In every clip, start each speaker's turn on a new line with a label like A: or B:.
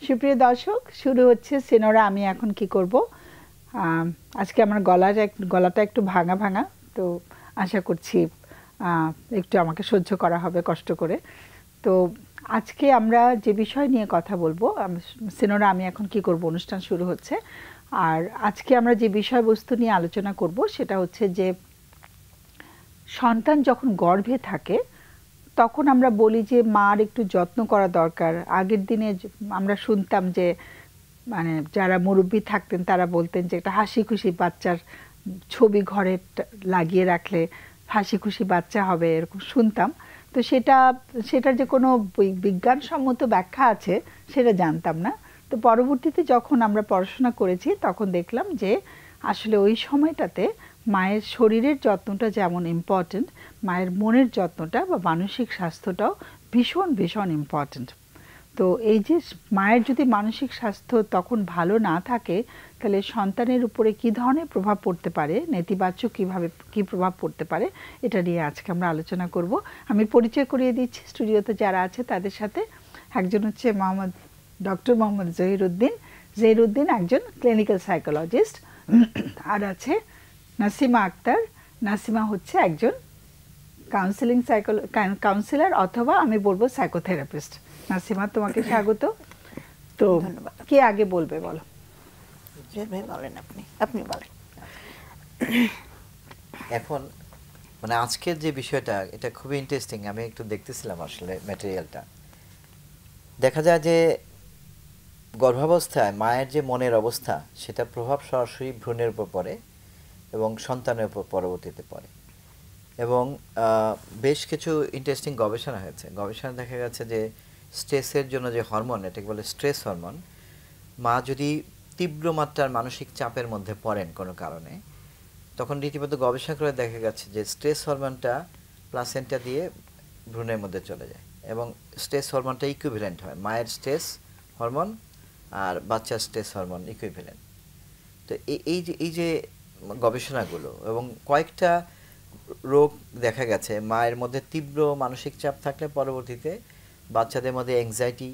A: সুপ্রিয় দর্শক, শুরু হচ্ছে সিনোরা আমি এখন কি করব। আজকে আমার গলাটা একটু ভাঙা ভাঙা, তো আশা করছি একটু আমাকে সহ্য করা হবে কষ্ট করে। তো আজকে আমরা যে বিষয় নিয়ে কথা বলবো, সিনোরা আমি এখন কি করব অনুষ্ঠান শুরু হচ্ছে। আর আজকে আমরা যে বিষয়বস্তু নিয়ে আলোচনা করব সেটা হচ্ছে যে সন্তান যখন গর্ভে থাকে তখন আমরা বলি যে মার একটু যত্ন করা দরকার। আগের দিনে আমরা শুনতাম যে মানে যারা মুরব্বী থাকতেন তারা বলতেন যে একটা হাসি খুশি বাচ্চার ছবি ঘরে লাগিয়ে রাখলে হাসি খুশি বাচ্চা হবে, এরকম শুনতাম। তো সেটার যে কোনো বিজ্ঞানসম্মত ব্যাখ্যা আছে সেটা জানতাম না। তো পরবর্তীতে যখন আমরা পড়াশোনা করেছি তখন দেখলাম যে আসলে ওই সময়টাতে মায়ের শরীরের যত্নটা যেমন ইম্পর্ট্যান্ট, মায়ের মনের যত্নটা বা মানসিক স্বাস্থ্যটাও ভীষণ ভীষণ ইম্পর্ট্যান্ট। তো এই যে মায়ের যদি মানসিক স্বাস্থ্য তখন ভালো না থাকে তাহলে সন্তানের উপরে কী ধরনের প্রভাব পড়তে পারে, নেতিবাচক কী প্রভাব পড়তে পারে, এটা নিয়ে আজকে আমরা আলোচনা করব। আমি পরিচয় করিয়ে দিচ্ছি স্টুডিওতে যারা আছে তাদের সাথে। একজন হচ্ছে ডক্টর মোহাম্মদ জহিরুদ্দিন একজন ক্লিনিক্যাল সাইকোলজিস্ট। আর আছে নাসিমা আক্তার। নাসিমা হচ্ছে একজন কাউন্সিলর অথবা আমি বলবো সাইকোথেরাপিস্ট। নাসিমা, তোমাকে স্বাগত। তো কে আগে বলবে বলো?
B: বলেন, আপনি বলেন।
C: এখন মানে আজকের যে বিষয়টা এটা খুবই ইন্টারেস্টিং। আমি একটু দেখতেছিলাম আসলে ম্যাটেরিয়ালটা। দেখা যায় যে গর্ভাবস্থায় মায়ের যে মনের অবস্থা সেটা প্রভাব সরাসরি ভ্রূণের উপর পড়ে এবং সন্তানের উপর পরবর্তীতে পড়ে। এবং বেশ কিছু ইন্টারেস্টিং গবেষণা হয়েছে। গবেষণা দেখা গেছে যে স্ট্রেসের জন্য যে হরমোন, এটাকে বলে স্ট্রেস হরমোন, মা যদি তীব্র মাত্রার মানসিক চাপের মধ্যে পড়েন কোনো কারণে, তখন রীতিমতো গবেষণা করে দেখা গেছে যে স্ট্রেস হরমোনটা প্লাসেন্টা দিয়ে ভ্রূণের মধ্যে চলে যায় এবং স্ট্রেস হরমোনটা ইকুইভ্যালেন্ট হয়। মায়ের স্ট্রেস হরমোন আর বাচ্চার স্ট্রেস হরমোন ইকুইভ্যালেন্ট। তো এই যে গবেষণাগুলো এবং কয়েকটা রোগ দেখা গেছে মায়ের মধ্যে তীব্র মানসিক চাপ থাকলে পরবর্তীতে বাচ্চাদের মধ্যে অ্যাংজাইটি,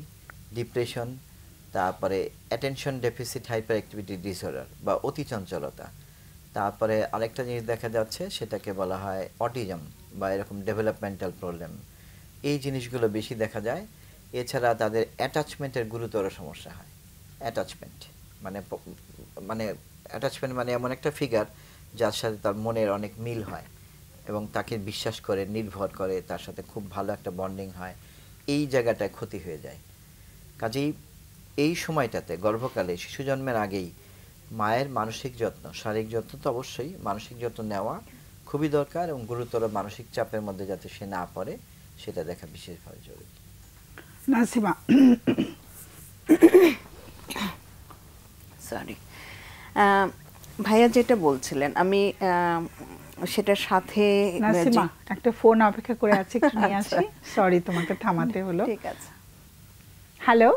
C: ডিপ্রেশন, তারপরে attention deficit hyper activity disorder বা অতিচঞ্চলতা, তারপরে আরেকটা জিনিস দেখা যাচ্ছে সেটাকে বলা হয় অটিজম বা এরকম ডেভেলপমেন্টাল প্রবলেম। এই জিনিসগুলো বেশি দেখা যায়। এছাড়া তাদের অ্যাটাচমেন্টের গুরুতর সমস্যা হয়। অ্যাটাচমেন্ট মানে মানে অ্যাটাচমেন্ট মানে এমন একটা ফিগার যার সাথে তার মনের অনেক মিল হয় এবং তাকে বিশ্বাস করে, নির্ভর করে, তার সাথে খুব ভালো একটা বন্ডিং হয়। এই জায়গাটায় ক্ষতি হয়ে যায়। কাজেই এই সময়টাতে গর্ভকালে শিশু জন্মের আগেই মায়ের মানসিক যত্ন, শারীরিক যত্ন তো অবশ্যই, মানসিক যত্ন নেওয়া খুবই দরকার এবং গুরুতর মানসিক চাপের মধ্যে যাতে সে না পড়ে সেটা দেখা বিশেষভাবে জরুরি।
A: নাসিমা।
B: সরি ভাইয়া যেটা বলছিলেন আমি সেটার সাথে
A: নাসিমা একটা ফোন অপেক্ষা করে আছে, একটু নিয়ে আসি। সরি তোমাকে থামাতে হলো।
B: ঠিক আছে।
A: হ্যালো,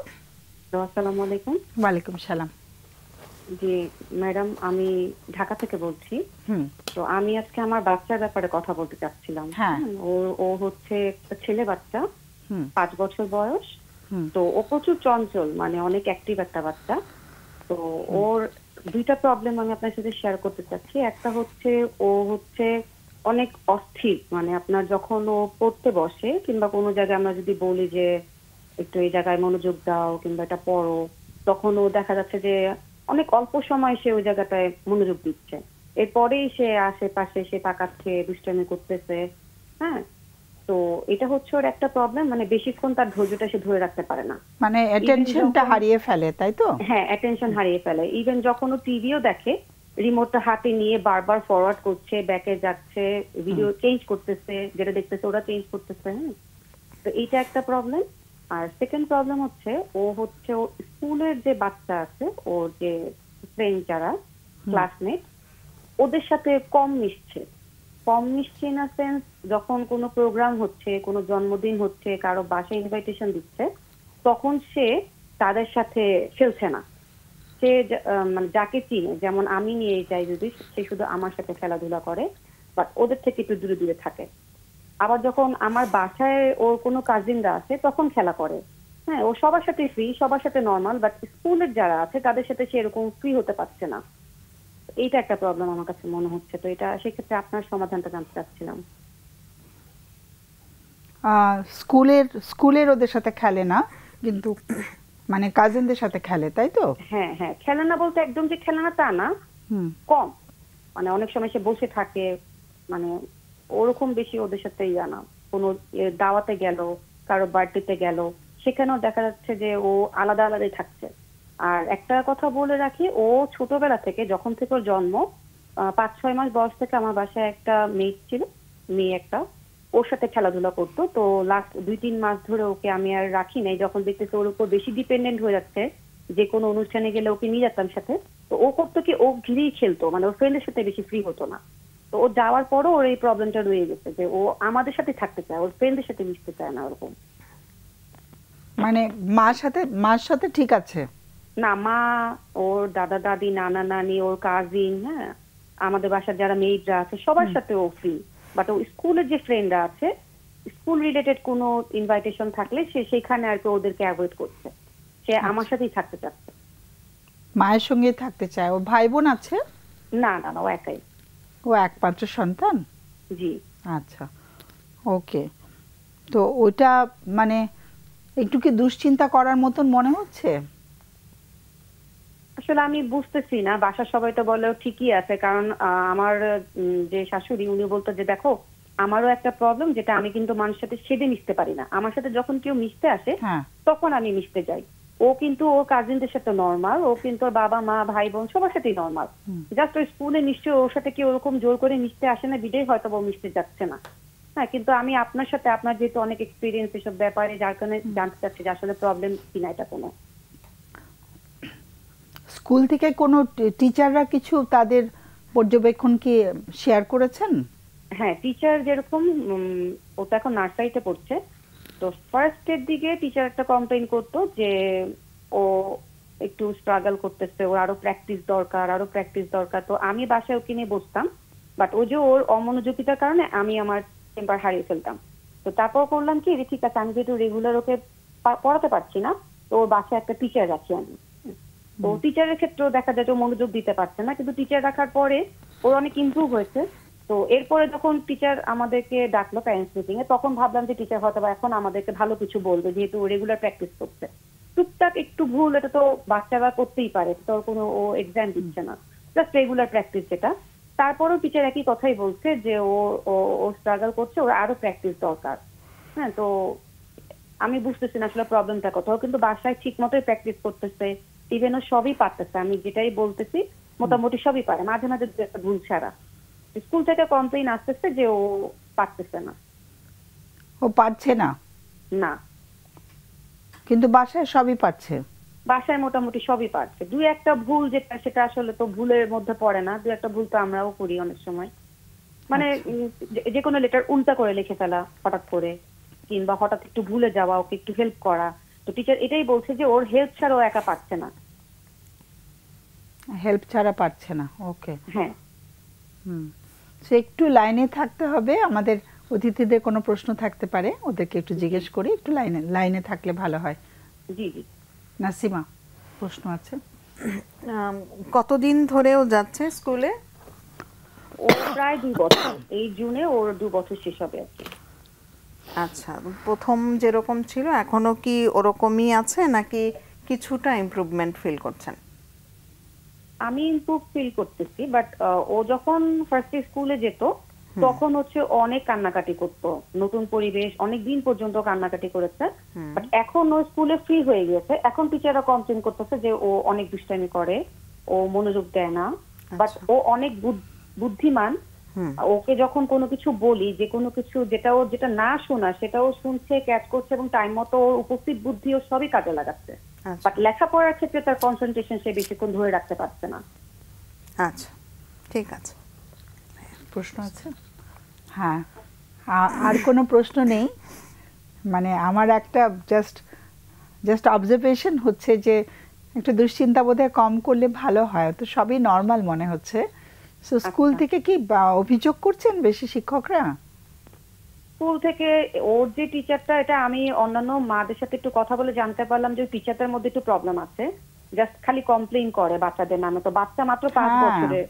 D: আসসালামু আলাইকুম।
A: ওয়ালাইকুম সালাম।
D: জি ম্যাডাম, আমি ঢাকা থেকে বলছি। তো আমি আজকে আমার বাচ্চার ব্যাপারে কথা বলতে চাচ্ছিলাম। ও হচ্ছে একটা ছেলে বাচ্চা, 5 বছর বয়স। তো ও প্রচুর চঞ্চল, মানে অনেক অ্যাক্টিভ একটা বাচ্চা। তো ওর দুইটা প্রবলেম আমি আপনার সাথে শেয়ার করতে চাচ্ছি। একটা হচ্ছে ও হচ্ছে অনেক অস্থির, মানে আপনার যখন ও পড়তে বসে কিংবা কোনো জায়গায় আমরা যদি বলি যে একটু এই জায়গায় মনোযোগ দাও কিংবা এটা পড়ো, তখন ও দেখা যাচ্ছে যে অনেক অল্প সময় সে ওই জায়গাটায় মনোযোগ দিচ্ছে, এরপরেই সে আশেপাশে সে তাকাচ্ছে, দুষ্টামি করতেছে। হ্যাঁ, তো এটা হচ্ছে ওর একটা প্রবলেম, মানে বেশিক্ষণ তার ধৈর্যটা সে ধরে রাখতে পারে না,
A: মানে অ্যাটেনশনটা হারিয়ে ফেলে, তাই তো?
D: হ্যাঁ, অ্যাটেনশন হারিয়ে ফেলে। ইভেন যখন ও টিভিও দেখে, রিমোটটা হাতে নিয়ে বারবার ফরওয়ার্ড করছে, ব্যাকে যাচ্ছে, ভিডিও চেঞ্জ করতেছে, যেটা দেখতেছে ওরা চেঞ্জ করতেছে। হ্যাঁ, তো এইটা একটা প্রবলেম। আর সেকেন্ড প্রবলেম হচ্ছে ও স্কুলের যে বাচ্চা আছে, ওর যে ফ্রেন্ড যারা ক্লাসমেট, ওদের সাথে কম মিশছে ইন আ সেন্স, যখন কোনো প্রোগ্রাম হচ্ছে, কোনো জন্মদিন হচ্ছে, কারো বাসায় ইনভাইটেশন দিচ্ছে, তখন সে তাদের সাথে খেলছে না। সে মানে যাকে চিনে, যেমন আমি নিয়ে যাই যদি, সে শুধু আমার সাথে খেলাধুলা করে, বাট ওদের থেকে একটু দূরে দূরে থাকে। আবার যখন আমার বাসায় ওর কোনো কাজিনরা আছে তখন খেলা করে, হ্যাঁ, ও সবার সাথে ফ্রি, সবার সাথে নর্মাল, বাট স্কুলের যারা আছে তাদের সাথে সে এরকম ফ্রি হতে পারছে না। এইটা একটা প্রবলেম আমার কাছে মনে হচ্ছে। তো এটা সেক্ষেত্রে আপনার সমাধানটা জানতে চাচ্ছিলাম।
A: স্কুলের ওদের সাথে খেলে না, কিন্তু মানে কাজিনদের সাথে খেলে, তাই তো?
D: হ্যাঁ হ্যাঁ, খেলে না বলতে একদম যে খেলে না তা না, কম। মানে অনেক সময় সে বসে থাকে, মানে ওরকম বেশি ওদের সাথে ইয়া না। কোনো দাওয়াতে গেল, কারো বার্থডেতে গেল, সেখানেও দেখা যাচ্ছে যে ও আলাদা আলাদাই থাকছে। আর একটা কথা বলে রাখি, ও ছোটবেলা থেকে, যখন থেকে ওর জন্ম, 5-6 মাস বয়স থেকে আমার বাসায় একটা মেয়ে ছিল, মেয়ে একটা, ওর সাথে খেলাধুলা করতো। তো লাস্ট 2-3 মাস ধরে ওকে আমি আর রাখি নাই, যখন দেখতেছি ওর উপর বেশি ডিপেন্ডেন্ট হয়ে যাচ্ছে, যে কোনো অনুষ্ঠানে গেলে ওকে নিয়ে যেতাম সাথে। তো ও করতো কি, ও ঘিরেই খেলতো, মানে ওর ফ্রেন্ডের সাথে বেশি ফ্রি হতো না। তো ও যাওয়ার পরও ওর এই প্রবলেমটা রয়ে গেছে যে ও আমাদের সাথে থাকতে চায়, ওর ফ্রেন্ডের সাথে মিশতে চায় না ওরকম।
A: মানে মার সাথে ঠিক আছে
D: না, মা, ওর দাদা দাদি, নানা নানি, ওর কাজিন, হ্যাঁ, আমাদের বাসার যারা মেয়েরা আছে সবার সাথে ও ফ্রি। বাট ও স্কুলের যে ফ্রেন্ডরা আছে, স্কুল রিলেটেড কোনো ইনভাইটেশন থাকলে সে সেখানে আর কি ওদেরকে অ্যাভয়েড করছে। সে আমার সাথেই থাকতে চাচ্ছে,
A: মায়ের সঙ্গে থাকতে চায়। ও ভাই বোন আছে?
D: না না না, ও একাই।
A: ও একমাত্র সন্তান?
D: জি।
A: আচ্ছা, ওকে। তো ওটা মানে একটু কি দুশ্চিন্তা করার মতন মনে হচ্ছে?
D: আসলে আমি বুঝতেছি না, বাসার সবাই তো বলে ঠিকই আছে, কারণ আমার যে শাশুড়ি, উনি বলতো যে দেখো, আমারও একটা প্রবলেম, যেটা আমি কিন্তু মানুষের সাথে সেদে মিশতে পারি না। আমার সাথে যখন কেউ মিশতে আসে তখন আমি মিশতে যাই। ও কিন্তু ওর কাজিনদের সাথে নর্মাল, ও কিন্তু ওর বাবা মা ভাই বোন সবার সাথেই নর্মাল। জাস্ট ওই স্কুলে নিশ্চয়ই ওর সাথে কেউ ওরকম জোর করে মিশতে আসে না, বিদেই হয়তো ও মিশতে যাচ্ছে না। হ্যাঁ, কিন্তু আমি আপনার সাথে, আপনার যেহেতু অনেক এক্সপিরিয়েন্স এসব ব্যাপারে, যার কারণে জানতে চাচ্ছি যে আসলে প্রবলেম কিনা এটা কোনো।
A: স্কুল থেকে কোনো টিচাররা কিছু তাদের পর্যবেক্ষণ কি শেয়ার করেছেন?
D: হ্যাঁ, টিচার যেরকম, ও তো এখন নার্সারিতে পড়ছে, তো ফার্স্টের দিকে টিচার একটা কমপ্লেইন করতো যে ও একটু স্ট্রাগল করতেছে, ওর আরো প্র্যাকটিস দরকার, আরো প্র্যাকটিস দরকার। তো আমি বাসায় ওকে নিয়ে বসতাম, বাট ওই যে ওর অমনোযোগিতার কারণে আমি আমার টেম্পার হারিয়ে ফেলতাম। তো তারপর করলাম কি, ঠিক আছে, আমি যেহেতু রেগুলার ওকে পড়াতে পারছি না, তো ওর বাসায় একটা টিচার রাখি আমি। তো টিচারের ক্ষেত্রেও দেখা যায় যে মনোযোগ দিতে পারছে না, কিন্তু টিচার রাখার পরে ওর অনেক ইমপ্রুভ হয়েছে। তো এরপরে যখন টিচার আমাদেরকে ডাকলো প্যারেন্টস মিটিং এ, তখন ভাবলাম যে টিচার হয়তো এখন আমাদেরকে ভালো কিছু বলবে, যেহেতু রেগুলার প্র্যাকটিস করছে। টুকটাক একটু ভুল, এটা তো বাচ্চারা করতেই পারে, তো কোনো ও এক্সাম দিচ্ছে না, জাস্ট রেগুলার প্র্যাকটিস যেটা। তারপরেও টিচার একই কথাই বলছে যে ও স্ট্রাগল করছে, ওর আরো প্র্যাকটিস দরকার। হ্যাঁ, তো আমি বুঝতেছি না আসলে প্রবলেমটা কোথাও, কিন্তু বাসায় ঠিক মতোই প্র্যাকটিস করতেছে, ইভেন ও সবই পারতেছে, আমি যেটাই বলতেছি মোটামুটি সবই পারে, মাঝে মাঝে একটা ভুল ছাড়া। স্কুল থেকে কমপ্লেইন আসতেছে যে ও পারতেছে না।
A: ও পারছে না?
D: না,
A: কিন্তু বাসায় সবই পারছে।
D: বাসায় মোটামুটি সবই পারছে। 2-1টা ভুল যেটা, সেটা আসলে তো ভুলের মধ্যে পড়ে না, 2-1টা ভুল তো আমরাও করি অনেক সময়, মানে যে কোনো লেটার উল্টা করে লিখে ফেলা হঠাৎ করে, কিংবা হঠাৎ একটু ভুলে যাওয়া, ওকে একটু হেল্প করা। তো টিচার এটাই বলছে যে ওর হেল্প ছাড়া ও একা পারছে না।
A: হেল্প ছাড়া পারছে না, ওকে।
D: হ্যাঁ,
A: সে একটু লাইনে থাকতে হবে। আমাদের অতিথিদের কোনো প্রশ্ন থাকতে পারে, ওদেরকে একটু জিজ্ঞেস করি, একটু লাইনে থাকলে ভালো হয়।
D: জি জি।
A: নাসিমা, প্রশ্ন আছে?
B: কতদিন ধরেও যাচ্ছে স্কুলে?
D: ও প্রায় 2 বছর, এই জুনে ওর 2 বছর শেষ হবে আর কি।
B: আচ্ছা, প্রথম যেরকম ছিল এখনো কি ওরকমই আছে, নাকি কিছুটা ইমপ্রুভমেন্ট ফিল করছেন?
D: আমি ইমপ্রুভ ফিল করতেছি, বাট ও যখন ফার্স্ট স্কুলে যেত তখন হচ্ছে অনেক কান্নাকাটি করতো, নতুন পরিবেশ, অনেক দিন পর্যন্ত কান্নাকাটি করেছে। বাট এখন ও স্কুলে ফ্রি হয়ে গেছে, এখন টিচাররা কমপ্লেন করতেছে যে ও অনেক দুষ্টামি করে, ও মনোযোগ দেয় না। বাট ও অনেক বুদ্ধিমান, ওকে যখন কোনো কিছু বলি, যে কোনো কিছু যেটা ও যেটা না শোনা সেটা ও শুনছে, ক্যাচ করছে, এবং টাইম মতো ওর উপস্থিত বুদ্ধি ও সবই কাজে লাগাচ্ছে। বাট লেখাপড়ার ক্ষেত্রে তার কনসেন্ট্রেশন সে বেশিক্ষণ ধরে রাখতে পারছে না।
B: আচ্ছা, ঠিক আছে।
A: প্রশ্ন আছে? হ্যাঁ, আর কোনো প্রশ্ন নেই। মানে আমার একটা জাস্ট অবজারভেশন হচ্ছে যে একটু দুশ্চিন্তা বোধহয় কম করলে ভালো হয়, তো সবই নর্মাল মনে হচ্ছে। সো স্কুল থেকে কি অভিযোগ করছেন বেশি শিক্ষকরা?
D: স্কুল থেকে ওর যে টিচারটা, এটা আমি অন্যান্য মাদের সাথে একটু কথা বলে জানতে পারলাম যে টিচারটার মধ্যে একটু প্রবলেম আছে, জাস্ট খালি কমপ্লেইন করে বাচ্চাদের নামে। তো বাচ্চা মাত্র 5 বছরের,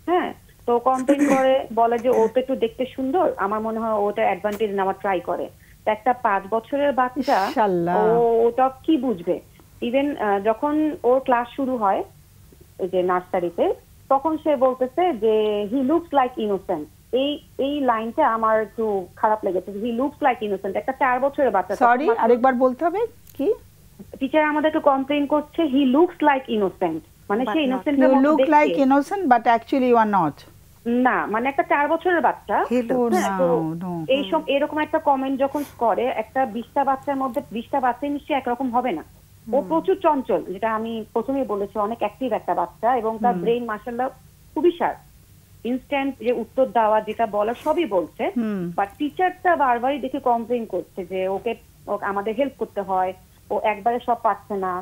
D: হ্যাঁ, তো কমপ্লেইন করে, বলে যে ও তো একটু দেখতে সুন্দর, আমার মনে হয় ওটা অ্যাডভান্টেজ নেওয়ার ট্রাই করে। তো একটা 5 বছরের বাচ্চা ওটা কি বুঝবে? ইভেন যখন ওর ক্লাস শুরু হয় এই যে নার্সারিতে, তখন সে বলতেছে যে হি লুকস লাইক ইনোসেন্ট। এই লাইনটা আমার একটু খারাপ লেগেছে, হি লুকস লাইক ইনোসেন্ট। একটা 4 বছরের বাচ্চা।
A: সরি, আরেকবার বলতে হবে কি?
D: টিচার আমাদেরকে কমপ্লেইন করছে হি লুকস লাইক ইনোসেন্ট, মানে সে ইনোসেন্টের মতো
A: দেখতে। ইউ লুক লাইক
D: দেখতে।
A: Innocent but actually you are not.
D: না, মানে একটা 4 বছরের বাচ্চা এইসব এরকম একটা কমেন্ট যখন করে, একটা 20টা বাচ্চার মধ্যে 20টা বাচ্চা নিশ্চয়ই একরকম হবে না। ও প্রচুর চঞ্চল, যেটা আমি প্রথমেই বলেছি, অনেক অ্যাক্টিভ একটা বাচ্চা, এবং তার ব্রেইন মাশাআল্লাহ খুবই শার্প। ইনস্ট্যান্ট যে উত্তর দেওয়া, যেটা বলা সবই বলছে। বাট টিচারটা বারবারই দেখে কমপ্লেইন করছে যে ওকে আমাদের হেল্প করতে হয়, ও একবারে সব পারছে না।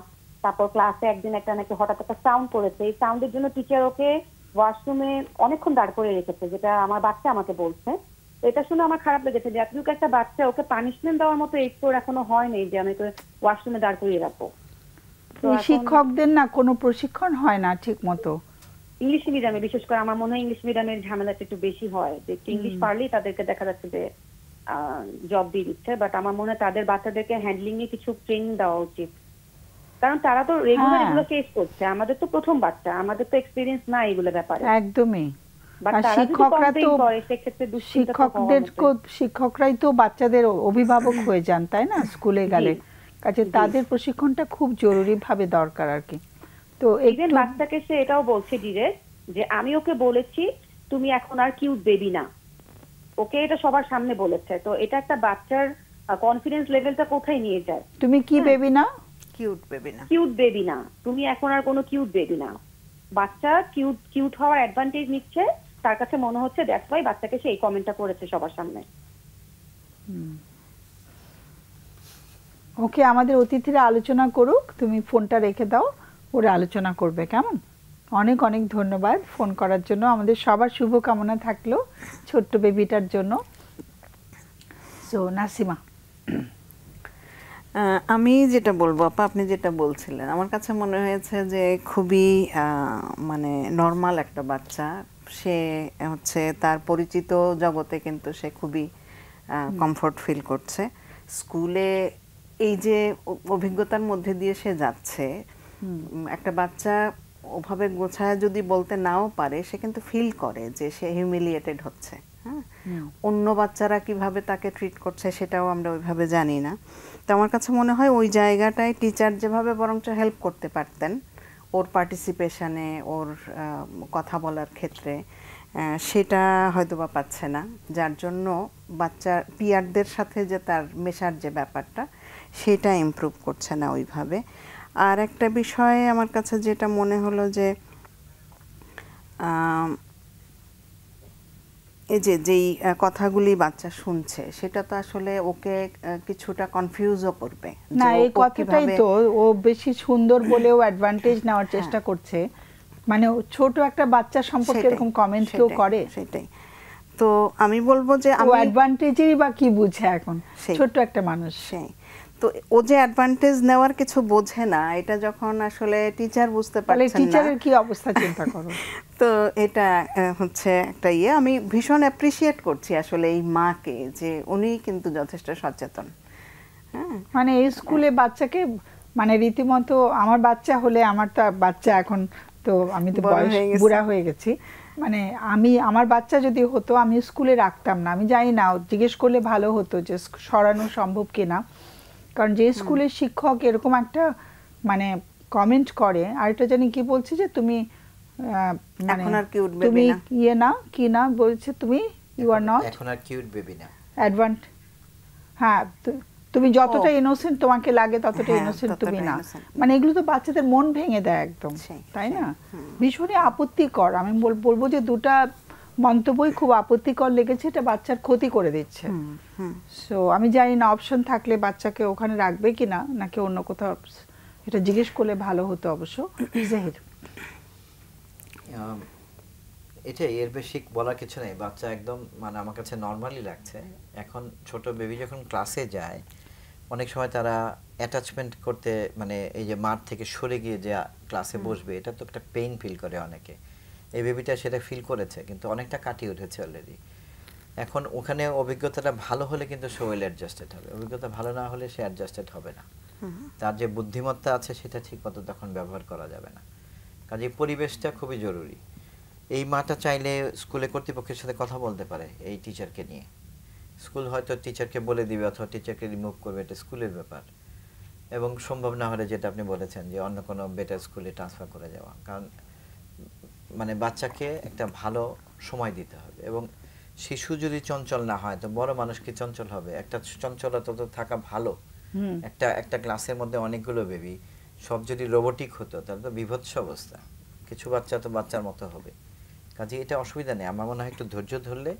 D: তারপর ক্লাসে একদিন একটা নাকি হঠাৎ একটা সাউন্ড করেছে, এই সাউন্ডের জন্য টিচার ওকে ওয়াশরুমে অনেকক্ষণ দাঁড় করে রেখেছে, যেটা আমার বাচ্চা আমাকে বলছে। এটা শুনে আমার খারাপ লেগেছে যে এতটুকু একটা বাচ্চা, ওকে পানিশমেন্ট দেওয়ার মতো এই তোর এখনো হয়নি যে আমি ওকে ওয়াশরুমে দাঁড় করিয়ে রাখবো।
A: শিক্ষকদের না কোনো প্রশিক্ষণ হয় না ঠিক মতো
D: ইংলিশ মিডিয়ামে, বিশেষ করে আমার মনে হয় ইংলিশ মিডিয়ামের ঝামেলাটা একটু বেশি হয়, যে ইংলিশ পারলেই তাদেরকে দেখা যাচ্ছে যে জব দিয়ে দিচ্ছে। বাট আমার মনে হয় তাদের বাচ্চাদেরকে হ্যান্ডলিং এ কিছু ট্রেনিং দেওয়া উচিত, কারণ তারা তো রেগুলার এগুলো ফেস করছে। আমাদের তো প্রথম বাচ্চা, আমাদের তো এক্সপিরিয়েন্স না এগুলো ব্যাপারে।
A: একদমই। শিক্ষকরাই তো বাচ্চাদের অভিভাবক হয়ে যান, তাই না, স্কুলে গেলে। কাজে তাদের প্রশিক্ষণটা খুব জরুরি ভাবে দরকার আর কি। তো
D: ইভেন বাচ্চাকে সে এটাও বলছে ডিরেক্ট যে আমি ওকে বলেছি তুমি এখন আর কিউট বেবি না, ওকে এটা সবার সামনে বলেছে। তো এটা একটা বাচ্চার কনফিডেন্স লেভেলটা কোথায় নিয়ে যায়?
A: তুমি কি বেবি না?
B: কিউট বেবি না,
D: কিউট বেবি না, তুমি এখন আর কোনো কিউট বেবি না। বাচ্চা কিউট হওয়ার অ্যাডভান্টেজ নিচ্ছে, তার কাছে মনে হচ্ছে দ্যাটস ওয়াই বাচ্চাকে সে এই কমেন্টটা করেছে সবার সামনে।
A: ওকে, আমাদের অতিথিরা আলোচনা করুক, তুমি ফোনটা রেখে দাও, ওরা আলোচনা করবে, কেমন? অনেক অনেক ধন্যবাদ ফোন করার জন্য। আমাদের সবার শুভকামনা থাকলো ছোট্ট বেবিটার জন্য। সো নাসিমা,
B: আমি যেটা বলবো আপা, আপনি যেটা বলছিলেন, আমার কাছে মনে হয়েছে যে খুবই মানে নর্মাল একটা বাচ্চা। সে হচ্ছে তার পরিচিত জগতে কিন্তু সে খুবই কমফোর্ট ফিল করছে। স্কুলে এই যে অভিজ্ঞতার মধ্যে দিয়ে সে যাচ্ছে, একটা বাচ্চা ওভাবে গোছায় যদি বলতে নাও পারে, সে কিন্তু ফিল করে যে সে হিউমিলিয়েটেড হচ্ছে। হ্যাঁ, অন্য বাচ্চারা কিভাবে তাকে ট্রিট করছে সেটাও আমরা ওইভাবে জানি না। তো আমার কাছে মনে হয় ওই জায়গাটায় টিচার যেভাবে বরঞ্চ হেল্প করতে পারতেন ওর পার্টিসিপেশনে, ওর কথা বলার ক্ষেত্রে, সেটা হয়তো বা পাচ্ছে না, যার জন্য বাচ্চার পিয়ারদের সাথে যে তার মেশার যে ব্যাপারটা, সেটা ইমপ্রুভ করছে না ওইভাবে। আর একটা বিষয়ে আমার কাছে যেটা মনে হলো যে এই যেই কথাগুলি বাচ্চা শুনছে, সেটা তো আসলে ওকে কিছুটা কনফিউজও করবে।
A: না, এই কথাটাই তো ও বেশি সুন্দর বলেও অ্যাডভান্টেজ নেওয়ার চেষ্টা করছে। মানে ছোট একটা বাচ্চা সম্পর্কে এরকম কমেন্ট কেউ করে?
B: সেটাই তো আমি বলবো যে
A: ও অ্যাডভান্টেজই বা কি বুঝে এখন, ছোট একটা মানুষ।
B: সেই তো ও যে অ্যাডভান্টেজ নেওয়ার কিছু বোঝে না, এটা যখন আসলে টিচার বুঝতে পারছেন না,
A: টিচারের কি অবস্থা চিন্তা করো।
B: তো এটা হচ্ছে একটা আমি ভীষণ অ্যাপ্রিশিয়েট করছি আসলে এই মাকে, যে উনি কিন্তু যথেষ্ট সচেতন।
A: হ্যাঁ, মানে এই স্কুলে বাচ্চাকে মানে রীতিমতো, আমার বাচ্চা হলে, আমার তো বাচ্চা এখন তো আমি তো বুড়া হয়ে গেছি, মানে আমার বাচ্চা যদি হতো আমি স্কুলে রাখতাম না। আমি জানি না, জিজ্ঞেস করলে ভালো হতো যে সরানো সম্ভব কিনা, কারণ যে স্কুলের শিক্ষক এরকম একটা মানে কমেন্ট করে, আর এটা জানি কি বলছে যে তুমি তুমি ইয়ে না, কি না বলছে, তুমি ইউ আর নট
C: এখন আর কিউট বেবি না,
A: অ্যাডভান্ট, হ্যাঁ তুমি যতটা ইনোসেন্ট তোমাকে লাগে ততটা ইনোসেন্ট তুমি না। মানে এগুলো তো বাচ্চাদের মন ভেঙে দেয় একদম, তাই না? ভীষণই আপত্তিকর। আমি বলবো যে দুটা মন্তব্যই খুব আপত্তিকর লেগেছে, এটা বাচ্চার ক্ষতি করে দিচ্ছে। সো আমি জানি না অপশন থাকলে বাচ্চাকে ওখানে রাখবে কিনা, নাকি অন্য কোথাও, এটা জিজ্ঞেস করলে ভালো হতো অবশ্য। জাহিদ,
C: এটাই, এর বেশি বলার কিছু নেই। বাচ্চা একদম মানে আমার কাছে নর্মালি লাগছে। এখন ছোট বেবি যখন ক্লাসে যায় অনেক সময় তারা অ্যাটাচমেন্ট করতে মানে এই যে মাঠ থেকে সরে গিয়ে যে ক্লাসে বসবে এটা তো একটা পেইন ফিল করে অনেকে। এই বেবিটা সেটা ফিল করেছে কিন্তু অনেকটা কাটিয়ে উঠেছে অলরেডি। এখন ওখানে অভিজ্ঞতাটা ভালো হলে কিন্তু সে ওয়েল অ্যাডজাস্টেড হবে, অভিজ্ঞতা ভালো না হলে সে অ্যাডজাস্টেড হবে না। তার যে বুদ্ধিমত্তা আছে সেটা ঠিক মতো তখন ব্যবহার করা যাবে না। কাজে পরিবেশটা খুবই জরুরি। এই মাটা চাইলে স্কুলে কর্তৃপক্ষের সাথে কথা বলতে পারে এই টিচারকে নিয়ে। স্কুল হয়তো টিচারকে বলে দিবে অথবা টিচারকে রিমুভ করবে, এটা স্কুলের ব্যাপার। এবং সম্ভব না হলে যেটা আপনি বলেছেন যে অন্য কোনো বেটার স্কুলে ট্রান্সফার করে যাওয়া, কারণ মানে বাচ্চাকে একটা ভালো সময় দিতে হবে। এবং শিশু যদি চঞ্চল না হয় তো বড় মানুষ কি চঞ্চল হবে? একটা চঞ্চলতা তো থাকা ভালো। একটা ক্লাসের মধ্যে অনেকগুলো বেবি সব যদি রোবোটিক হতো তাহলে তো বিভৎস অবস্থা। কিছু বাচ্চা তো বাচ্চার মতো হবে। কাজে এটা অসুবিধা নেই, আমার মনে হয় একটু ধৈর্য ধরলে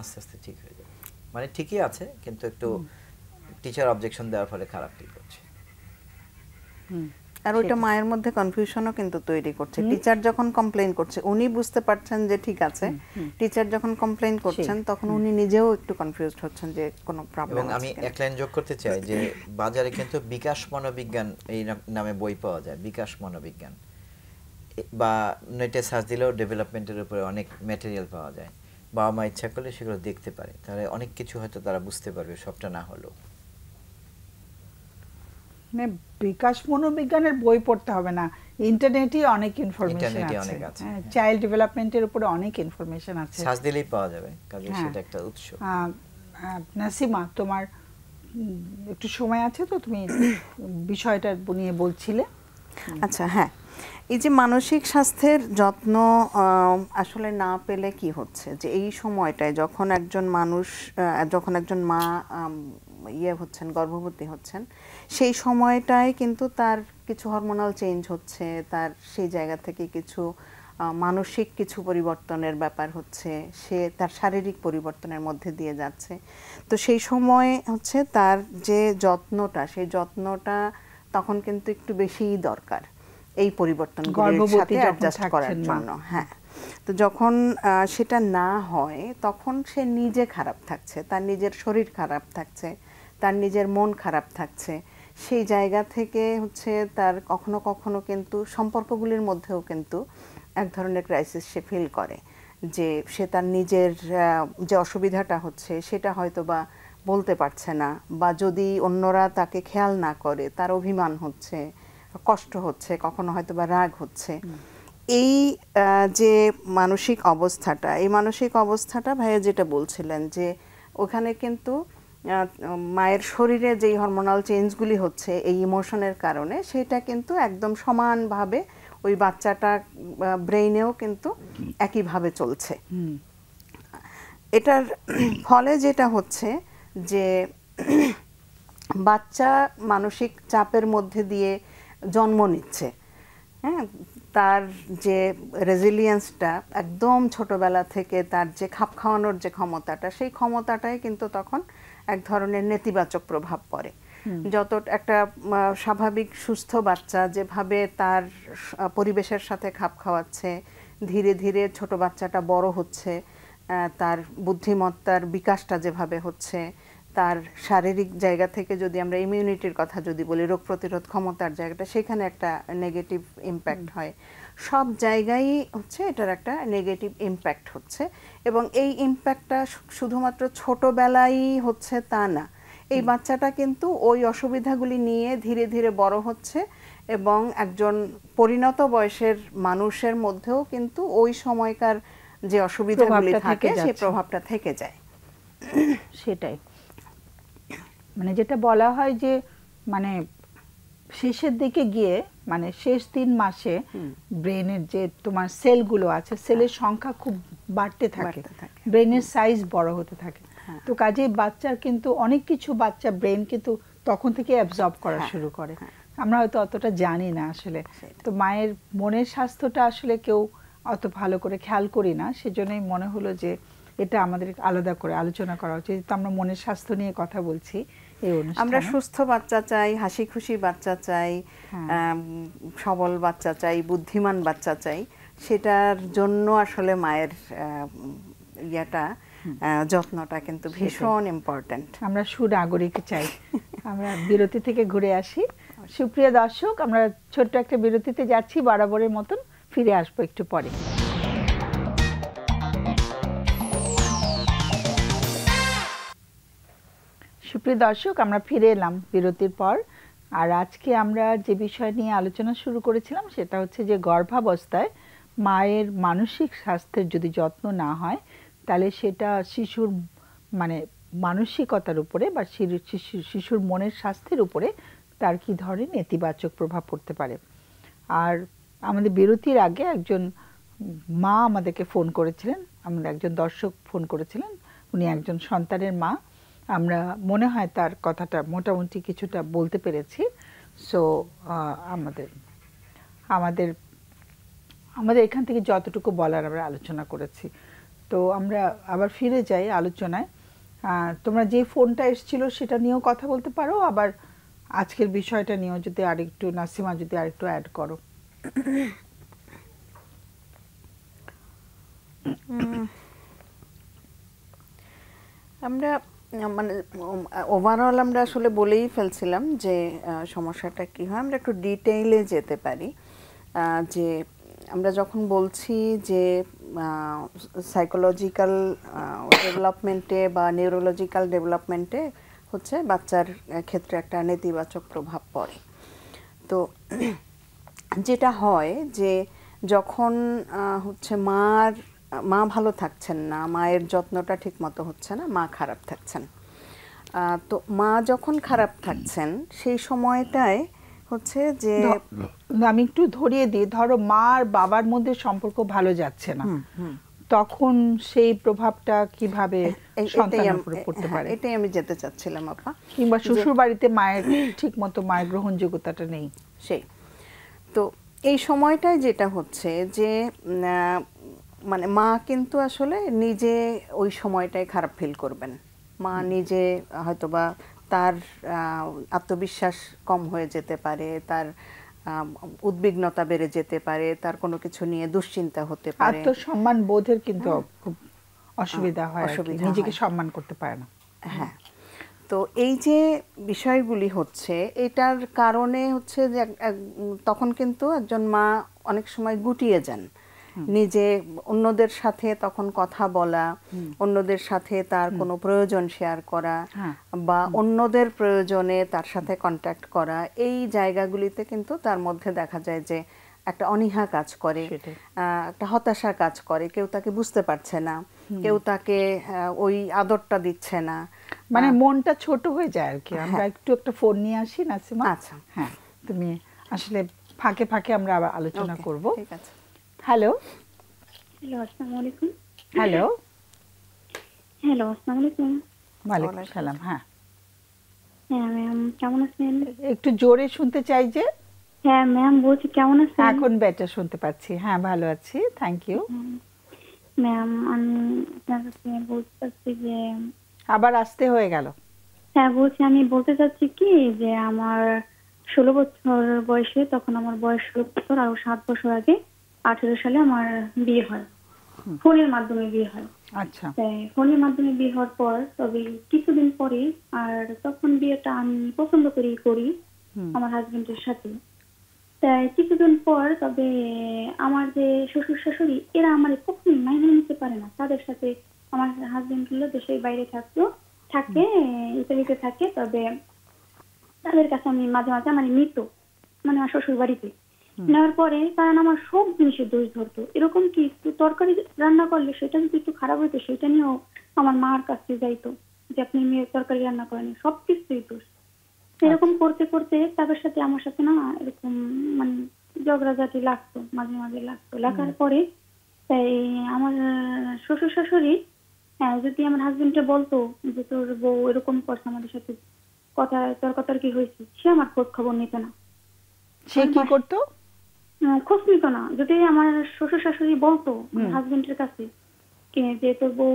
C: আস্তে আস্তে ঠিক হয়ে যাবে। মানে ঠিকই আছে কিন্তু একটু টিচার অবজেকশন দেওয়ার ফলে খারাপ ফিল করছে।
B: আর ওইটা মায়ের মধ্যে কনফিউশনও কিন্তু তৈরি করছে। টিচার যখন কমপ্লেইন করছে উনি বুঝতে পারছেন যে ঠিক আছে, টিচার যখন কমপ্লেইন করছেন তখন উনি নিজেও একটু কনফিউজড হচ্ছেন যে কোনো প্রবলেম আছে।
C: এবং আমি এক লাইন যোগ করতে চাই যে বাজারে কিন্তু বিকাশ মনোবিজ্ঞান এই নামে বই পাওয়া যায়। বিকাশ মনোবিজ্ঞান বা নেটে সার্চ দিলেও ডেভেলপমেন্টের উপরে অনেক ম্যাটেরিয়াল পাওয়া যায়। বাবা মা ইচ্ছা করলে সেগুলো দেখতে পারে, তাহলে অনেক কিছু হয়তো তারা বুঝতে পারবে, সবটা না হলেও।
A: মানে বিকাশ মনোবিজ্ঞানের বই পড়তে হবে না, ইন্টারনেটে অনেক ইনফরমেশন আছে। চাইল্ড ডেভেলপমেন্টের উপরে অনেক ইনফরমেশন আছে,
C: সার্চ দিলেই পাওয়া যাবে। কাজে সেটা একটা উৎস।
A: নাসিমা, তোমার একটু সময় আছে তো, তুমি বিষয়টা নিয়ে বলছিলে।
B: আচ্ছা, হ্যাঁ, এই যে মানসিক স্বাস্থ্যের যত্ন আসলে না পেলে কি হচ্ছে যে এই সময়টায় যখন একজন মানুষ যখন একজন মা হচ্ছেন, গর্ভবতী হচ্ছেন, সেই সময়টায় কিন্তু তার কিছু হরমোনাল চেঞ্জ হচ্ছে, তার সেই জায়গা থেকে কিছু মানসিক কিছু পরিবর্তনের ব্যাপার হচ্ছে, সে তার শারীরিক পরিবর্তনের মধ্যে দিয়ে যাচ্ছে। তো সেই সময় হচ্ছে তার যে যত্নটা, সেই যত্নটা তখন কিন্তু একটু বেশিই দরকার এই পরিবর্তনগুলোর সাথে অ্যাডজাস্ট করার জন্য। হ্যাঁ, তো যখন সেটা না হয় তখন সে নিজে খারাপ থাকছে, তার নিজের শরীর খারাপ থাকছে, তার নিজের মন খারাপ থাকছে। সেই জায়গা থেকে হচ্ছে তার কখনো কখনো কিন্তু সম্পর্কগুলির মধ্যেও কিন্তু এক ধরনের ক্রাইসিস সে ফিল করে, যে সে তার নিজের যে অসুবিধাটা হচ্ছে সেটা হয়তো বা বলতে পারছে না, বা যদি অন্যরা তাকে খেয়াল না করে তার অভিমান হচ্ছে, কষ্ট হচ্ছে, কখনো হয়তো বা রাগ হচ্ছে। এই যে মানসিক অবস্থাটা, এই মানসিক অবস্থাটা ভাইয়া যেটা বলছিলেন যে ওখানে কিন্তু মায়ের শরীরে যেই হরমোনাল চেঞ্জগুলি হচ্ছে এই ইমোশনের কারণে, সেটা কিন্তু একদম সমানভাবে ওই বাচ্চাটা ব্রেইনেও কিন্তু একইভাবে চলছে। এটার ফলে যেটা হচ্ছে যে বাচ্চা মানসিক চাপের মধ্যে দিয়ে জন্ম নিচ্ছে। হ্যাঁ, তার যে রেজিলিয়েন্সটা একদম ছোটবেলা থেকে, তার যে খাপ খাওয়ানোর যে ক্ষমতাটা, সেই ক্ষমতাটাই কিন্তু তখন এক ধরনের নেতিবাচক প্রভাব পড়ে। যত একটা স্বাভাবিক সুস্থ বাচ্চা যেভাবে তার পরিবেশের সাথে খাপ খাওয়াচ্ছে, ধীরে ধীরে ছোট বাচ্চাটা বড় হচ্ছে, তার বুদ্ধিমত্তার বিকাশটা যেভাবে হচ্ছে, তার শারীরিক জায়গা থেকে যদি আমরা ইমিউনিটির কথা যদি বলি, রোগ প্রতিরোধ ক্ষমতার জায়গাটা, সেখানে একটা নেগেটিভ ইম্প্যাক্ট হয়। সব জায়গায় হচ্ছে এটার একটা নেগেটিভ ইম্প্যাক্ট হচ্ছে। এবং এই ইম্প্যাক্টটা শুধুমাত্র ছোটবেলায় হচ্ছে তা না, এই বাচ্চাটা কিন্তু ওই অসুবিধাগুলি নিয়ে ধীরে ধীরে বড় হচ্ছে এবং একজন পরিণত বয়সের মানুষের মধ্যেও কিন্তু ওই সময়কার যে অসুবিধাগুলি থাকে সেই প্রভাবটা থেকে যায়।
A: সেটাই, মানে যেটা বলা হয় যে মানে শেষের দিকে গিয়ে, মানে শেষ 3 মাসে ব্রেনের যে তোমার সেলগুলো আছে, সেলের সংখ্যা খুব বাড়তে থাকে, ব্রেনের সাইজ বড় হতে থাকে। তো কাজেই বাচ্চার কিন্তু অনেক কিছু বাচ্চা ব্রেন কিন্তু তখন থেকে অ্যাবজর্ব করা শুরু করে, আমরা হয়তো অতটা জানি না আসলে। তো মায়ের মনের স্বাস্থ্যটা আসলে কেউ অত ভালো করে খেয়াল করি না, সেজন্যই মনে হলো যে এটা আমাদের আলাদা করে আলোচনা করা উচিত। তো আমরা মনের স্বাস্থ্য নিয়ে কথা বলছি এই অনুষ্ঠানে।
B: আমরা সুস্থ বাচ্চা চাই, হাসি খুশি বাচ্চা চাই, সবল বাচ্চা চাই, বুদ্ধিমান বাচ্চা চাই। সেটার জন্য আসলে মায়ের যত্নটা কিন্তু ভীষণ ইম্পর্ট্যান্ট।
A: আমরা সুনাগরিক চাই। আমরা বিরতি থেকে ঘুরে আসি। সুপ্রিয় দর্শক, আমরা ছোট্ট একটা বিরতিতে যাচ্ছি, বরাবরের মতন ফিরে আসবো একটু পরে। সুপ্রিয় দর্শক, আমরা ফিরে এলাম বিরতির পর। আর আজকে আমরা যে বিষয় নিয়ে আলোচনা শুরু করেছিলাম সেটা হচ্ছে যে গর্ভাবস্থায় মায়ের মানসিক স্বাস্থ্যের যদি যত্ন না হয় তাহলে সেটা শিশুর মানে মানসিকতার উপরে বা শিশুর মনের স্বাস্থ্যের উপরে তার কি ধরনের নেতিবাচক প্রভাব পড়তে পারে। আর আমাদের বিরতির আগে একজন মা আমাদেরকে ফোন করেছিলেন, আমাদের একজন দর্শক ফোন করেছিলেন, উনি একজন সন্তানের মা। আমরা মনে হয় তার কথাটা মোটামুটি কিছুটা বলতে পেরেছি। সো আমাদের আমাদের আমাদের এখান থেকে যতটুকু বলার আমরা আলোচনা করেছি। তো আমরা আবার ফিরে যাই আলোচনায়। তোমরা যে ফোনটা এসেছিল সেটা নিয়েও কথা বলতে পারো, আবার আজকের বিষয়টা নিয়েও যদি আরেকটু, নাসিমা যদি আরেকটু অ্যাড করো।
B: আমরা মানে ওভারঅল আমরা আসলে বলেই ফেলছিলাম যে সমস্যাটা কি হয়। আমরা একটু ডিটেইলে যেতে পারি। যে আমরা যখন বলছি যে সাইকোলজিক্যাল ডেভেলপমেন্টে বা নিউরোলজিক্যাল ডেভেলপমেন্টে হচ্ছে বাচ্চার ক্ষেত্রে একটা নেতিবাচক প্রভাব পড়ে। তো যেটা হয় যে যখন হচ্ছে মা ভালো থাকছেন না, মায়ের যত্নটা ঠিক মতো হচ্ছে না, মা খারাপ থাকছেন। তো মা যখন খারাপ থাকছেন সেই সময়টায় হচ্ছে যে
A: আমি একটু ধরিয়ে দিই, ধরো মা আর বাবার মধ্যে সম্পর্ক ভালো যাচ্ছে না, তখন সেই প্রভাবটা কিভাবে সন্তানের উপর পড়তে পারে?
B: এটাই আমি যেতে চাচ্ছিলাম আপা।
A: কিংবা শ্বশুর বাড়িতে মায়ের ঠিক মতো মায়ের গ্রহণযোগ্যতাটা নেই,
B: সেই তো এই সময়টায় যেটা হচ্ছে যে মানে মা কিন্তু আসলে নিজে ওই সময়টায় খারাপ ফিল করবেন। মা নিজে হয়তোবা তার আত্মবিশ্বাস কম হয়ে যেতে পারে, তার উদ্বিগ্নতা বেড়ে যেতে পারে, তার কোনো কিছু নিয়ে দুশ্চিন্তা হতে পারে,
A: আত্মসম্মান বোধের কিন্তু খুব অসুবিধা হয়, নিজেকে সম্মান করতে পারে না।
B: হ্যাঁ, তো এই যে বিষয়গুলি হচ্ছে এটার কারণে হচ্ছে যে তখন কিন্তু একজন মা অনেক সময় গুটিয়ে যান। নিজে অন্যদের সাথে তখন কথা বলা, অন্যদের সাথে তার কোনো প্রয়োজন শেয়ার করা বা অন্যদের প্রয়োজনে তার সাথে কন্ট্যাক্ট করা, এই জায়গাগুলিতে কিন্তু তার মধ্যে দেখা যায় যে একটা অনীহা কাজ করে, একটা হতাশা কাজ করে। কেউ তাকে বুঝতে পারছে না, কেউ তাকে ওই আদরটা দিচ্ছে না,
A: মানে মনটা ছোট হয়ে যায় আর কি। আমরা একটু একটা ফোন নিয়ে আসি নাসিমা।
B: আচ্ছা,
A: হ্যাঁ, তুমি আসলে ফাঁকে ফাঁকে আমরা আবার আলোচনা করব।
B: ঠিক আছে।
A: হ্যালো
E: হ্যালো, আসসালামু আলাইকুম।
A: হ্যালো
E: হ্যালো, আসসালামু আলাইকুম।
A: ওয়ালাইকুম সালাম। হ্যাঁ
E: হ্যাঁ ম্যাম, কেমন আছেন?
A: একটু জোরে শুনতে চাই যে।
E: হ্যাঁ ম্যাম, বলছি কেমন আছেন?
A: এখন বেটার শুনতে পাচ্ছি। হ্যাঁ, ভালো আছি, থ্যাংক ইউ।
E: ম্যাম, আমি আপনার কাছে বলতে চাচ্ছি যে
A: আবার আসতে হয়ে গেল।
E: হ্যাঁ বলছি, আমি বলতে চাচ্ছি কি যে আমার 16 বছর বয়সে, তখন আমার বয়স 16 বছর, আর 7 বছর আগে 18 সালে আমার বিয়ে হয়। ফোনের মাধ্যমে বিয়ে হয়।
A: আচ্ছা।
E: ফোনের মাধ্যমে বিয়ে হওয়ার পর তবে কিছুদিন পরে, আর তখন বিয়েটা আমি পছন্দ করি আমার হাজবেন্ডের সাথে। তাই কিছুদিন পর তবে আমার যে শ্বশুর শাশুড়ি, এরা আমার কখনোই মাইনে নিতে পারে না। তাদের সাথে আমার হাজবেন্ড গুলো দেশের বাইরে থাকে, ইতালিতে থাকে। তবে তাদের কাছে আমি মাঝে মাঝে মানে নিত, মানে আমার শ্বশুর বাড়িতে নেওয়ার পরে, কারণ আমার সব জিনিসের দোষ ধরতো। এরকম কি একটু তরকারি রান্না করলে সেটা যদি একটু খারাপ হইতো, সেটা নিয়েও আমার মার কাছে যাইতো যে আপনি মেয়ের তরকারি রান্না করেন, সবকিছুই দোষ। এরকম করতে করতে তাদের সাথে আমার সাথে না এরকম মানে ঝগড়াঝাটি লাগতো, মাঝে মাঝে লাগতো। লাগার পরে তাই আমার শ্বশুর শাশুড়ি যদি আমার হাজবেন্ডকে বলতো যে তোর বউ এরকম করছে আমাদের সাথে, তর্কাতর্কি হয়েছে, সে আমার খোঁজ খবর নিত না।
A: সে কি করতো?
E: খোঁজ নিত না। যদি আমার শ্বশুর শাশুড়ি বলতো হাজবেন্ডের কাছে যে তোর বউ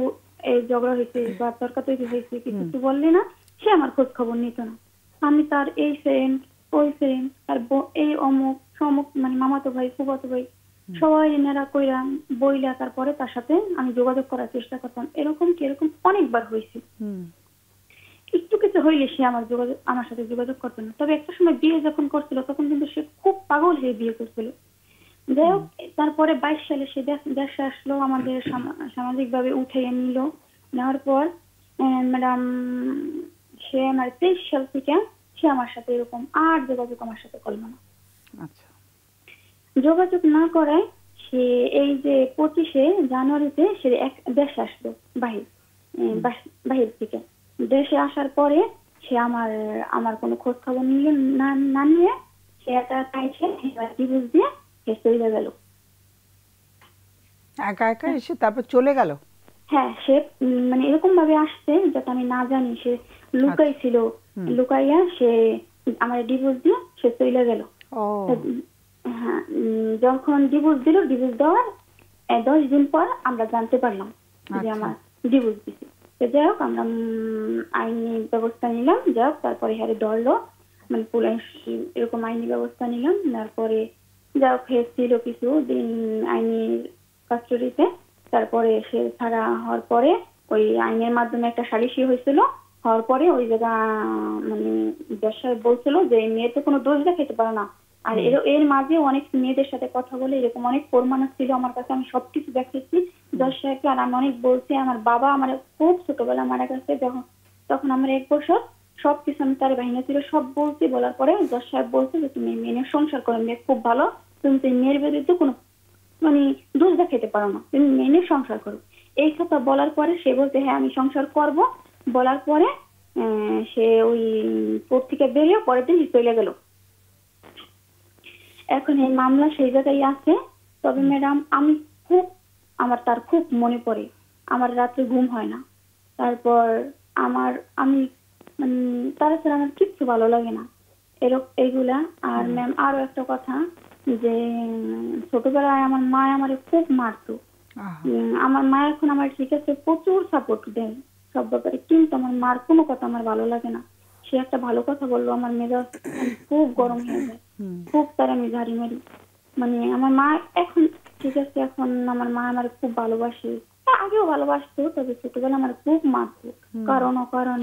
E: এই ঝগড়া হয়েছে বা তর্কাতর্কি হয়েছে, কিছু বললে না, সে আমার খোঁজ খবর নিত না। আমি তার এই ফ্রেন্ড, ওই ফ্রেন্ড, তার এই অমুক সমুক, মানে মামাতো ভাই, ফুফাতো ভাই, সবাই এনারা কইরা বইলা তারপরে তার সাথে আমি যোগাযোগ করার চেষ্টা করতাম। এরকম অনেকবার হয়েছে। একটু কিছু হইলে সে আমার সাথে যোগাযোগ করতো না। তবে একটা সময় বিয়ে যখন করছিল তখন কিন্তু সে খুব পাগল হয়ে বিয়ে করছিল। যাই হোক, তারপরে 22 সালে সে দেশে আসলো, আমাদের সামাজিক ভাবে উঠাইয়া নিল। নেওয়ার পর ম্যাডাম সে আমার 23 সাল থেকে সে আমার সাথে এরকম আর যোগাযোগ আমার সাথে করলো না।
A: আচ্ছা,
E: যোগাযোগ না করায় সে এই যে 25শে জানুয়ারিতে সে দেশে আসলো বাহির থেকে। দেশে আসার পরে সে আমার কোনো খোঁজ খবর না নিয়ে সে একা ডিভোর্স দিয়ে সে চলে গেল।
A: একা একা এসে তারপর চলে গেল?
E: হ্যাঁ, সে মানে এরকম ভাবে আসছে যাতে আমি না জানি। সে লুকাইছিল, লুকাইয়া সে আমার ডিভোর্স দিয়ে সে চলে গেল। হ্যাঁ, যখন ডিভোর্স দিল, ডিভোর্স দেওয়ার 10 দিন পর আমরা জানতে পারলাম যে আমার ডিভোর্স দিছে। যাই হোক, আমরা আইনি ব্যবস্থা নিলাম। যাই হোক, তারপরে হারে ধরলো, মানে পুলিশ এরকম আইনি ব্যবস্থা নিলাম। তারপরে যাই হোক ছিল কিছু দিন আইনি কাস্টডিতে। তারপরে সে ছাড়া হওয়ার পরে ওই আইনের মাধ্যমে একটা সালিশি হয়েছিল। হওয়ার পরে ওই জায়গা মানে ব্যবসায় বলছিল যে মেয়ে তো কোনো দোষ দেখাইতে পারে না। আর এর মাঝে অনেক মেয়েদের সাথে কথা বলে এরকম অনেক প্রমাণ ছিল আমার কাছে। আমি সবকিছু দেখেছি জজ সাহেবকে। আর আমি অনেক বলছি, আমার বাবা আমার খুব ছোটবেলা মারা গেছে, তখন আমার 1 বছর। সবকিছু আমি তার বাহিনী ছিল সব বলছি। বলার পরে জজ সাহেব বলছে যে তুমি মেয়ে সংসার করো, মেয়ে খুব ভালো, তুমি মেয়ের বিরুদ্ধে কোনো মানে দোষ দেখাইতে পারো না, তুমি মেনে সংসার করো। এই কথা বলার পরে সে বলছে হ্যাঁ আমি সংসার করব। বলার পরে সে ওই কোর্ট থেকে বেরিয়ে পরের দিন চলে গেল। এখন এই মামলা সেই জায়গায় আছে। তবে ম্যাডাম আমার তার খুব মনে পড়ে, আমার রাত্রে ঘুম হয় না। তারপর আমি তার ছাড়া আমার কিচ্ছু ভালো লাগে না এইগুলা। আর ম্যাম আরো একটা কথা, যে ছোটবেলায় আমার মা আমার খুব মারতো। আমার মা এখন আমার ঠিক আছে প্রচুর সাপোর্ট দেয় সব ব্যাপারে, কিন্তু আমার মার কোনো কথা আমার ভালো লাগে না। সে একটা ভালো কথা বললো, আমার মেজাজ খুব গরম হয়ে যায়, খুব তার আমি ঝাড়ি মারি। মানে আমার মা এখন ঠিক আছে, এখন আমার মা আমার খুব ভালোবাসে, আগেও ভালোবাসতো, তবে ছোটবেলা আমার খুব মারতো। কারণ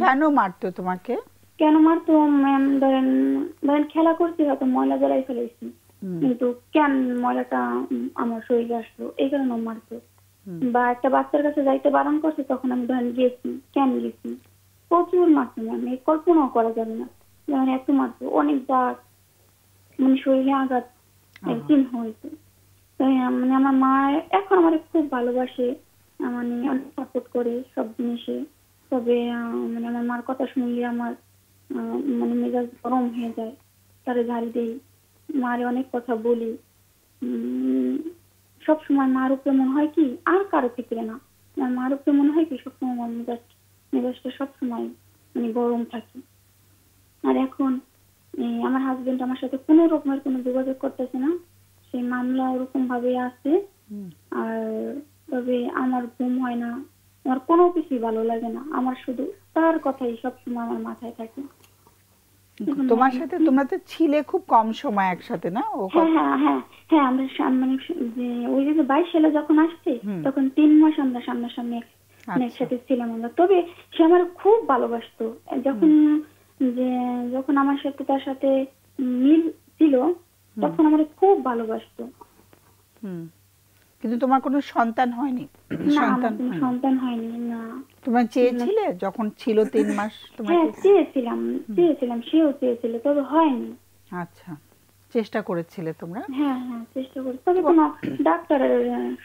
A: কেন মারতো তোমাকে?
E: কেন মারতো ম্যাম, ধরেন খেলা করছি, হয়তো ময়লা জ্বালাই ফেলেছি, কিন্তু কেন ময়লাটা আমার শরীরে আসলো এই কারণে মারতো। বা একটা বাচ্চার কাছে যাইতে বারণ করছে, তখন আমি ধরেন গেছি, কেন গেছি, প্রচুর মারতো ম্যাম, এই কল্পনাও করা যাবে না। যেমন এত মারতো, অনেক দাগ, মানে শরীরে আঘাত চিহ্ন হয়েছে। মানে আমার মা এখন আমার খুব ভালোবাসে, মানে অনেক সাপোর্ট করে সব জিনিসে। তবে মানে আমার মার কথা শুনলে আমার মানে মেজাজ গরম হয়ে যায়, তারে ঝাড়ি দেই, মারে অনেক কথা বলি। সবসময় মার উপরে মনে হয় কি, আর কারো ক্ষেত্রে না, মার উপরে মনে হয় কি সবসময় আমার মেজাজটা সবসময় মানে গরম থাকে। আর এখন আমার হাজবেন্ড আমার সাথে কোনো রকমের কোনো যোগাযোগ করতেছে না, সেই মামলা ওরকম ভাবে আছে। আর তবে আমার ঘুম হয় না, আমার কোনো কিছুই ভালো লাগে না, আমার শুধু তার কথাই সবসময় আমার মাথায় থাকে।
A: তোমার সাথে তোমরা তো ছিলে খুব কম সময় একসাথে, না?
E: হ্যাঁ, আমরা মানে যে ওই যে 22 সালে যখন আসছে তখন 3 মাস আমরা সামনাসামনি একসাথে ছিলাম আমরা। তবে সে আমার খুব ভালোবাসতো। যখন আমার সাথে তার সাথে মিল ছিল তখন আমার খুব ভালোবাসতো।
A: কিন্তু তোমার কোনো সন্তান হয়নি?
E: সন্তান হয়নি না।
A: তোমরা চেয়েছিলে যখন ছিল 3 মাস?
E: হ্যাঁ, চেয়েছিলাম, সেও চেয়েছিল, তবে হয়নি।
A: আচ্ছা, চেষ্টা করেছিলে তোমরা?
E: হ্যাঁ, চেষ্টা করি, তবে কোনো ডাক্তারের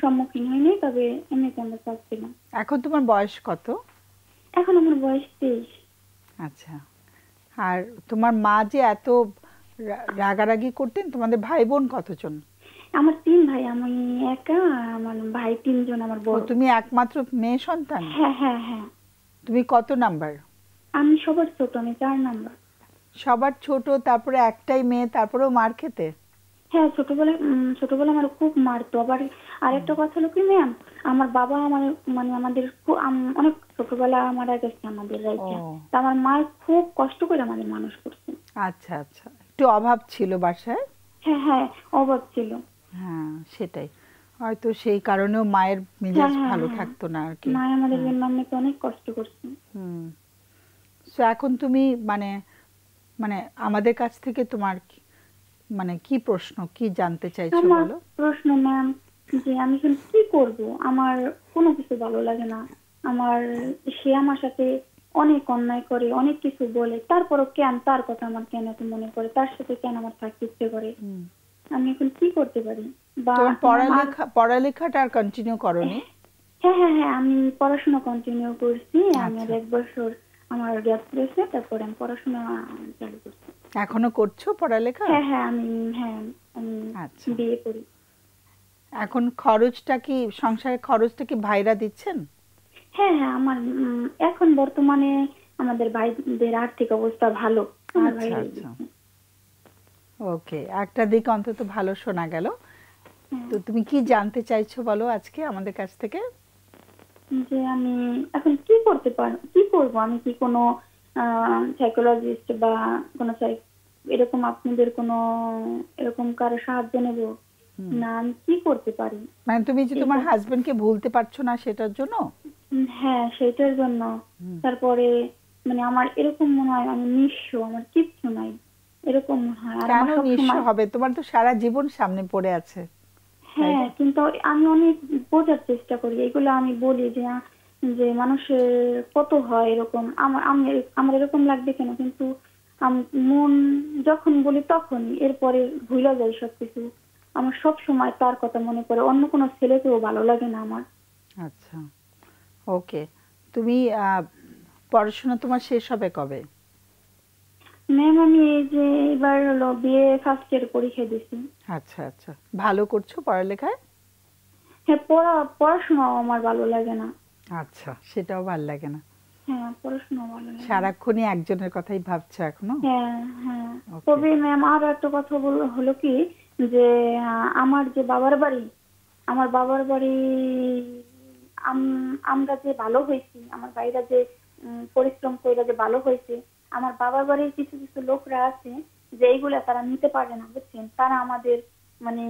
E: সম্মুখীন হয়নি, তবে এমনিতে আমরা চাচ্ছিলাম।
A: এখন তোমার বয়স কত?
E: এখন আমার বয়স 23।
A: আচ্ছা, আর তোমার মা যে এত রাগারাগি করতেন, তোমাদের ভাই বোন কতজন?
E: আমার 3 ভাই, আমি একা, আমার ভাই 3 জন। আমার বড়।
A: তুমি একমাত্র মেয়ে সন্তান?
E: হ্যাঁ।
A: তুমি কত নাম্বার?
E: আমি সবার ছোট, আমি 4 নাম্বার।
A: সবার ছোট, তারপরে একটাই মেয়ে, তারপরেও মার খেতে?
E: হ্যাঁ, ছোটবেলা আমার খুব মারতো। আবার আরেকটা কথা হলো কি ম্যাম, আমার বাবা মানে আমাদের অনেক ছোটবেলা মারা গেছে আমাদের রাইখা। তা আমার মা খুব কষ্ট করে আমাদের মানুষ করছে।
A: আচ্ছা, একটু অভাব ছিল বাসায়?
E: হ্যাঁ, অভাব ছিল।
A: হ্যাঁ সেটাই, হয়তো সেই কারণেও মায়ের মেজাজ ভালো থাকতো না আর কি।
E: মা আমাদের জন্য অনেক কষ্ট করছে।
A: সো এখন তুমি মানে মানে আমাদের কাছ থেকে তোমার মানে কি প্রশ্ন, কি জানতে চাইছো বলো?
E: প্রশ্ন ম্যাম যে আমি এখন কি করব, আমার কোনো কিছু ভালো লাগে না। আমার সে আমার সাথে অনেক অন্যায় করে, অনেক কিছু বলে, তারপরও কেন তার কথা আমার কেন এত মনে পড়ে, তার সাথে কেন আমার থাকতে ইচ্ছে করে, আমি এখন কি করতে পারি? বা
A: পড়ালেখাটা আর কন্টিনিউ করোনি?
E: হ্যাঁ হ্যাঁ হ্যাঁ, আমি পড়াশোনা কন্টিনিউ করছি। আমার 1 বছর আমার গ্যাপ রয়েছে, তারপরে আমি পড়াশোনা চালু করছি।
A: এখনো করছো পড়ালেখা?
E: হ্যাঁ হ্যাঁ আমি বিয়ে করি।
A: এখন খরচটা কি, সংসারের খরচটা কি ভাইরা দিচ্ছেন?
E: হ্যাঁ হ্যাঁ, আমার এখন বর্তমানে আমাদের ভাইদের আর্থিক অবস্থা ভালো।
A: ওকে, একটা দিক অন্তত ভালো শোনা গেল। তো তুমি কি জানতে চাইছো বলো আজকে আমাদের কাছ থেকে?
E: যে আমি এখন কি করতে পারবো, কি করব, আমি কি কোনো সাইকোলজিস্ট বা কোনো এরকম আপনাদের কোনো এরকম কারো সাহায্য নেব না, আমি কি করতে পারি?
A: মানে তুমি যে তোমার হাজবেন্ডকে ভুলতে পারছো না সেটার জন্য?
E: হ্যাঁ সেটার জন্য। তারপরে মানে আমার এরকম মনে হয় আমি নিঃস্ব, আমার কিচ্ছু নাই, এরকম মনে হয়। আর
A: কেন নিঃস্ব হবে? তোমার তো সারা জীবন সামনে পড়ে আছে।
E: হ্যাঁ, কিন্তু আমি অনেক বোঝার চেষ্টা করি, এগুলো আমি বলি যে যে মানুষের কত হয় এরকম, আমার এরকম লাগবে কেন, কিন্তু মন যখন বলি তখন এরপরে ভুলে যায় সবকিছু। আমার সব সময় তার কথা মনে পড়ে, অন্য কোনো ছেলেকেও ভালো লাগে না আমার।
A: আচ্ছা ওকে, তুমি পড়াশোনা তোমার শেষ হবে কবে?
E: ম্যাম আমি এই যে এবার হলো বিএ ফার্স্ট ইয়ার পরীক্ষা দিছি।
A: আচ্ছা আচ্ছা, ভালো করছো পড়ালেখায়?
E: হ্যাঁ, পড়াশোনা আমার ভালো লাগে না।
A: আচ্ছা, সেটাও ভালো লাগে না?
E: হ্যাঁ, পড়াশোনা ভালো লাগে না।
A: সারাক্ষণই একজনের কথাই ভাবছো এখনো?
E: হ্যাঁ হ্যাঁ। তবে ম্যাম আর একটা কথা হলো কি যে আমার যে বাবার বাড়ি, আমার বাবার বাড়ি আমরা যে ভালো হয়েছি, আমার ভাইরা যে পরিশ্রম করে যে ভালো হয়েছে, আমার বাবার বাড়ির কিছু কিছু লোকরা আছে যে এইগুলা তারা নিতে পারে না, বুঝছেন? তারা আমাদের মানে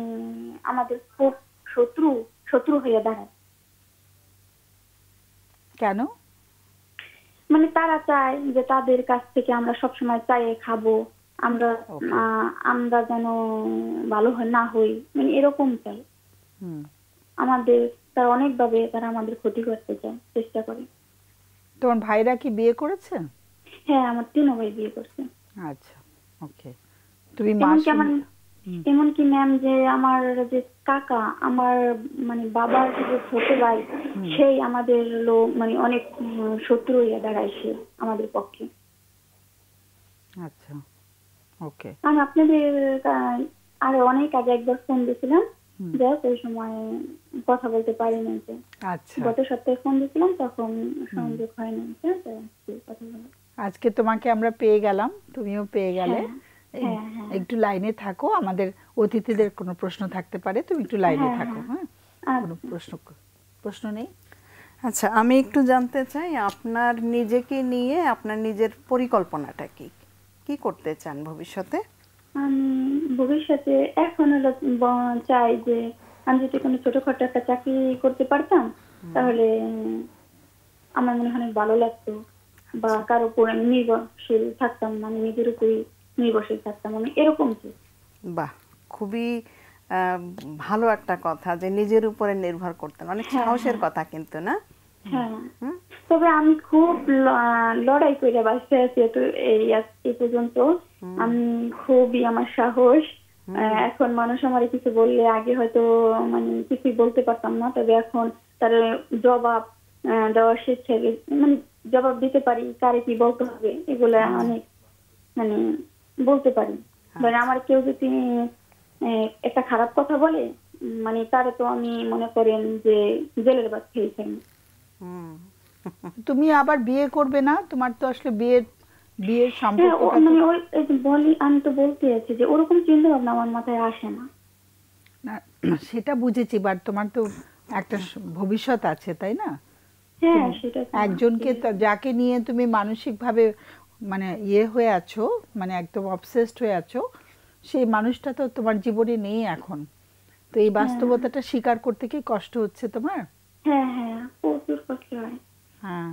E: আমাদের খুব শত্রু হয়ে দাঁড়ায়।
A: কেন?
E: মানে তারা চায় যে তাদের কাছ থেকে আমরা সবসময় চাইয়ে খাবো, আমরা যেন ভালো না হই, মানে এরকম চাই আমাদের। তারা অনেকভাবে তারা আমাদের ক্ষতি করতে চায়, চেষ্টা করে।
A: তোমার ভাইরা কি বিয়ে করেছে?
E: হ্যাঁ, আমার 3 ভাই বিয়ে করছে।
A: আচ্ছা ওকে। তুমি
E: এমনকি ম্যাম যে আমার যে কাকা, আমার মানে বাবার যে ছোট ভাই, সেই আমাদের মানে অনেক শত্রু হয়ে দাঁড়ায় সে আমাদের পক্ষে।
A: আচ্ছা ওকে।
E: আমি আপনাদের আরো অনেক আগে একবার ফোন দিয়েছিলাম, জাস্ট ওই সময় কথা বলতে পারিনি।
A: আচ্ছা,
E: গত সপ্তাহে ফোন দিয়েছিলাম, তখন সংযোগ হয়নি। কথা বলা,
A: আজকে তোমাকে আমরা পেয়ে গেলাম, তুমিও পেয়ে গেলে। একটু লাইনে থাকো, আমাদের অতিথিদের কোনো প্রশ্ন থাকতে পারে, তুমি একটু লাইনে থাকো। হ্যাঁ, কোনো প্রশ্ন নেই?
B: আচ্ছা, আমি একটু জানতে চাই আপনার নিজেকে নিয়ে, আপনার নিজের পরিকল্পনাটা কি, কি করতে চান ভবিষ্যতে?
E: আমি ভবিষ্যতে এখন চাই যে আমি যদি কোনো ছোটখাটো একটা চাকরি করতে পারতাম তাহলে আমার মনে হয় ভালো লাগতো, বা কারো উপর নির্ভরশীল থাকতাম না, আমি নিজের উপরই নির্ভরশীল থাকতাম, আমি এরকম চাই।
B: বাহ, খুবই ভালো একটা কথা যে নিজের উপরে নির্ভর করতেন, অনেক সাহসের কথা কিন্তু, না?
E: হ্যাঁ, তবে আমি খুব লড়াই করে বাঁচতে আছি এই পর্যন্ত। আমি খুবই, আমার সাহস। এখন মানুষ আমার কিছু বললে আগে হয়তো মানে কিছুই বলতে পারতাম না, তবে এখন তার জবাব দেওয়ার শিখে, মানে জবাব দিতে পারি, কারে কি বলতে হবে এগুলা অনেক মানে বলতে পারি। মানে আমার কেউ যদি একটা খারাপ কথা বলে, মানে তারে তো আমি মনে করেন যে জেলের ভাত খেয়েছেন।
A: তুমি আবার বিয়ে করবে না? তোমার তো আসলে বিয়ের সম্পর্কটা
E: মানে বলি, আমি তো বলতে আছি যে ওরকম চিন্তা ভাবনা আমার মাথায় আসে না।
A: সেটা বুঝেছি, বাট তোমার তো একটা ভবিষ্যৎ আছে, তাই না?
E: হ্যাঁ, সেটা
A: একজনকে যাকে নিয়ে তুমি মানসিকভাবে মানে হয়ে আছো, মানে একদম অবসেসড হয়ে আছো, সেই মানুষটা তো তোমার জীবনে নেই এখন। তো এই বাস্তবতাটা স্বীকার করতে কি কষ্ট হচ্ছে তোমার?
E: হ্যাঁ হ্যাঁ, প্রচুর কষ্ট হয়।
A: হ্যাঁ,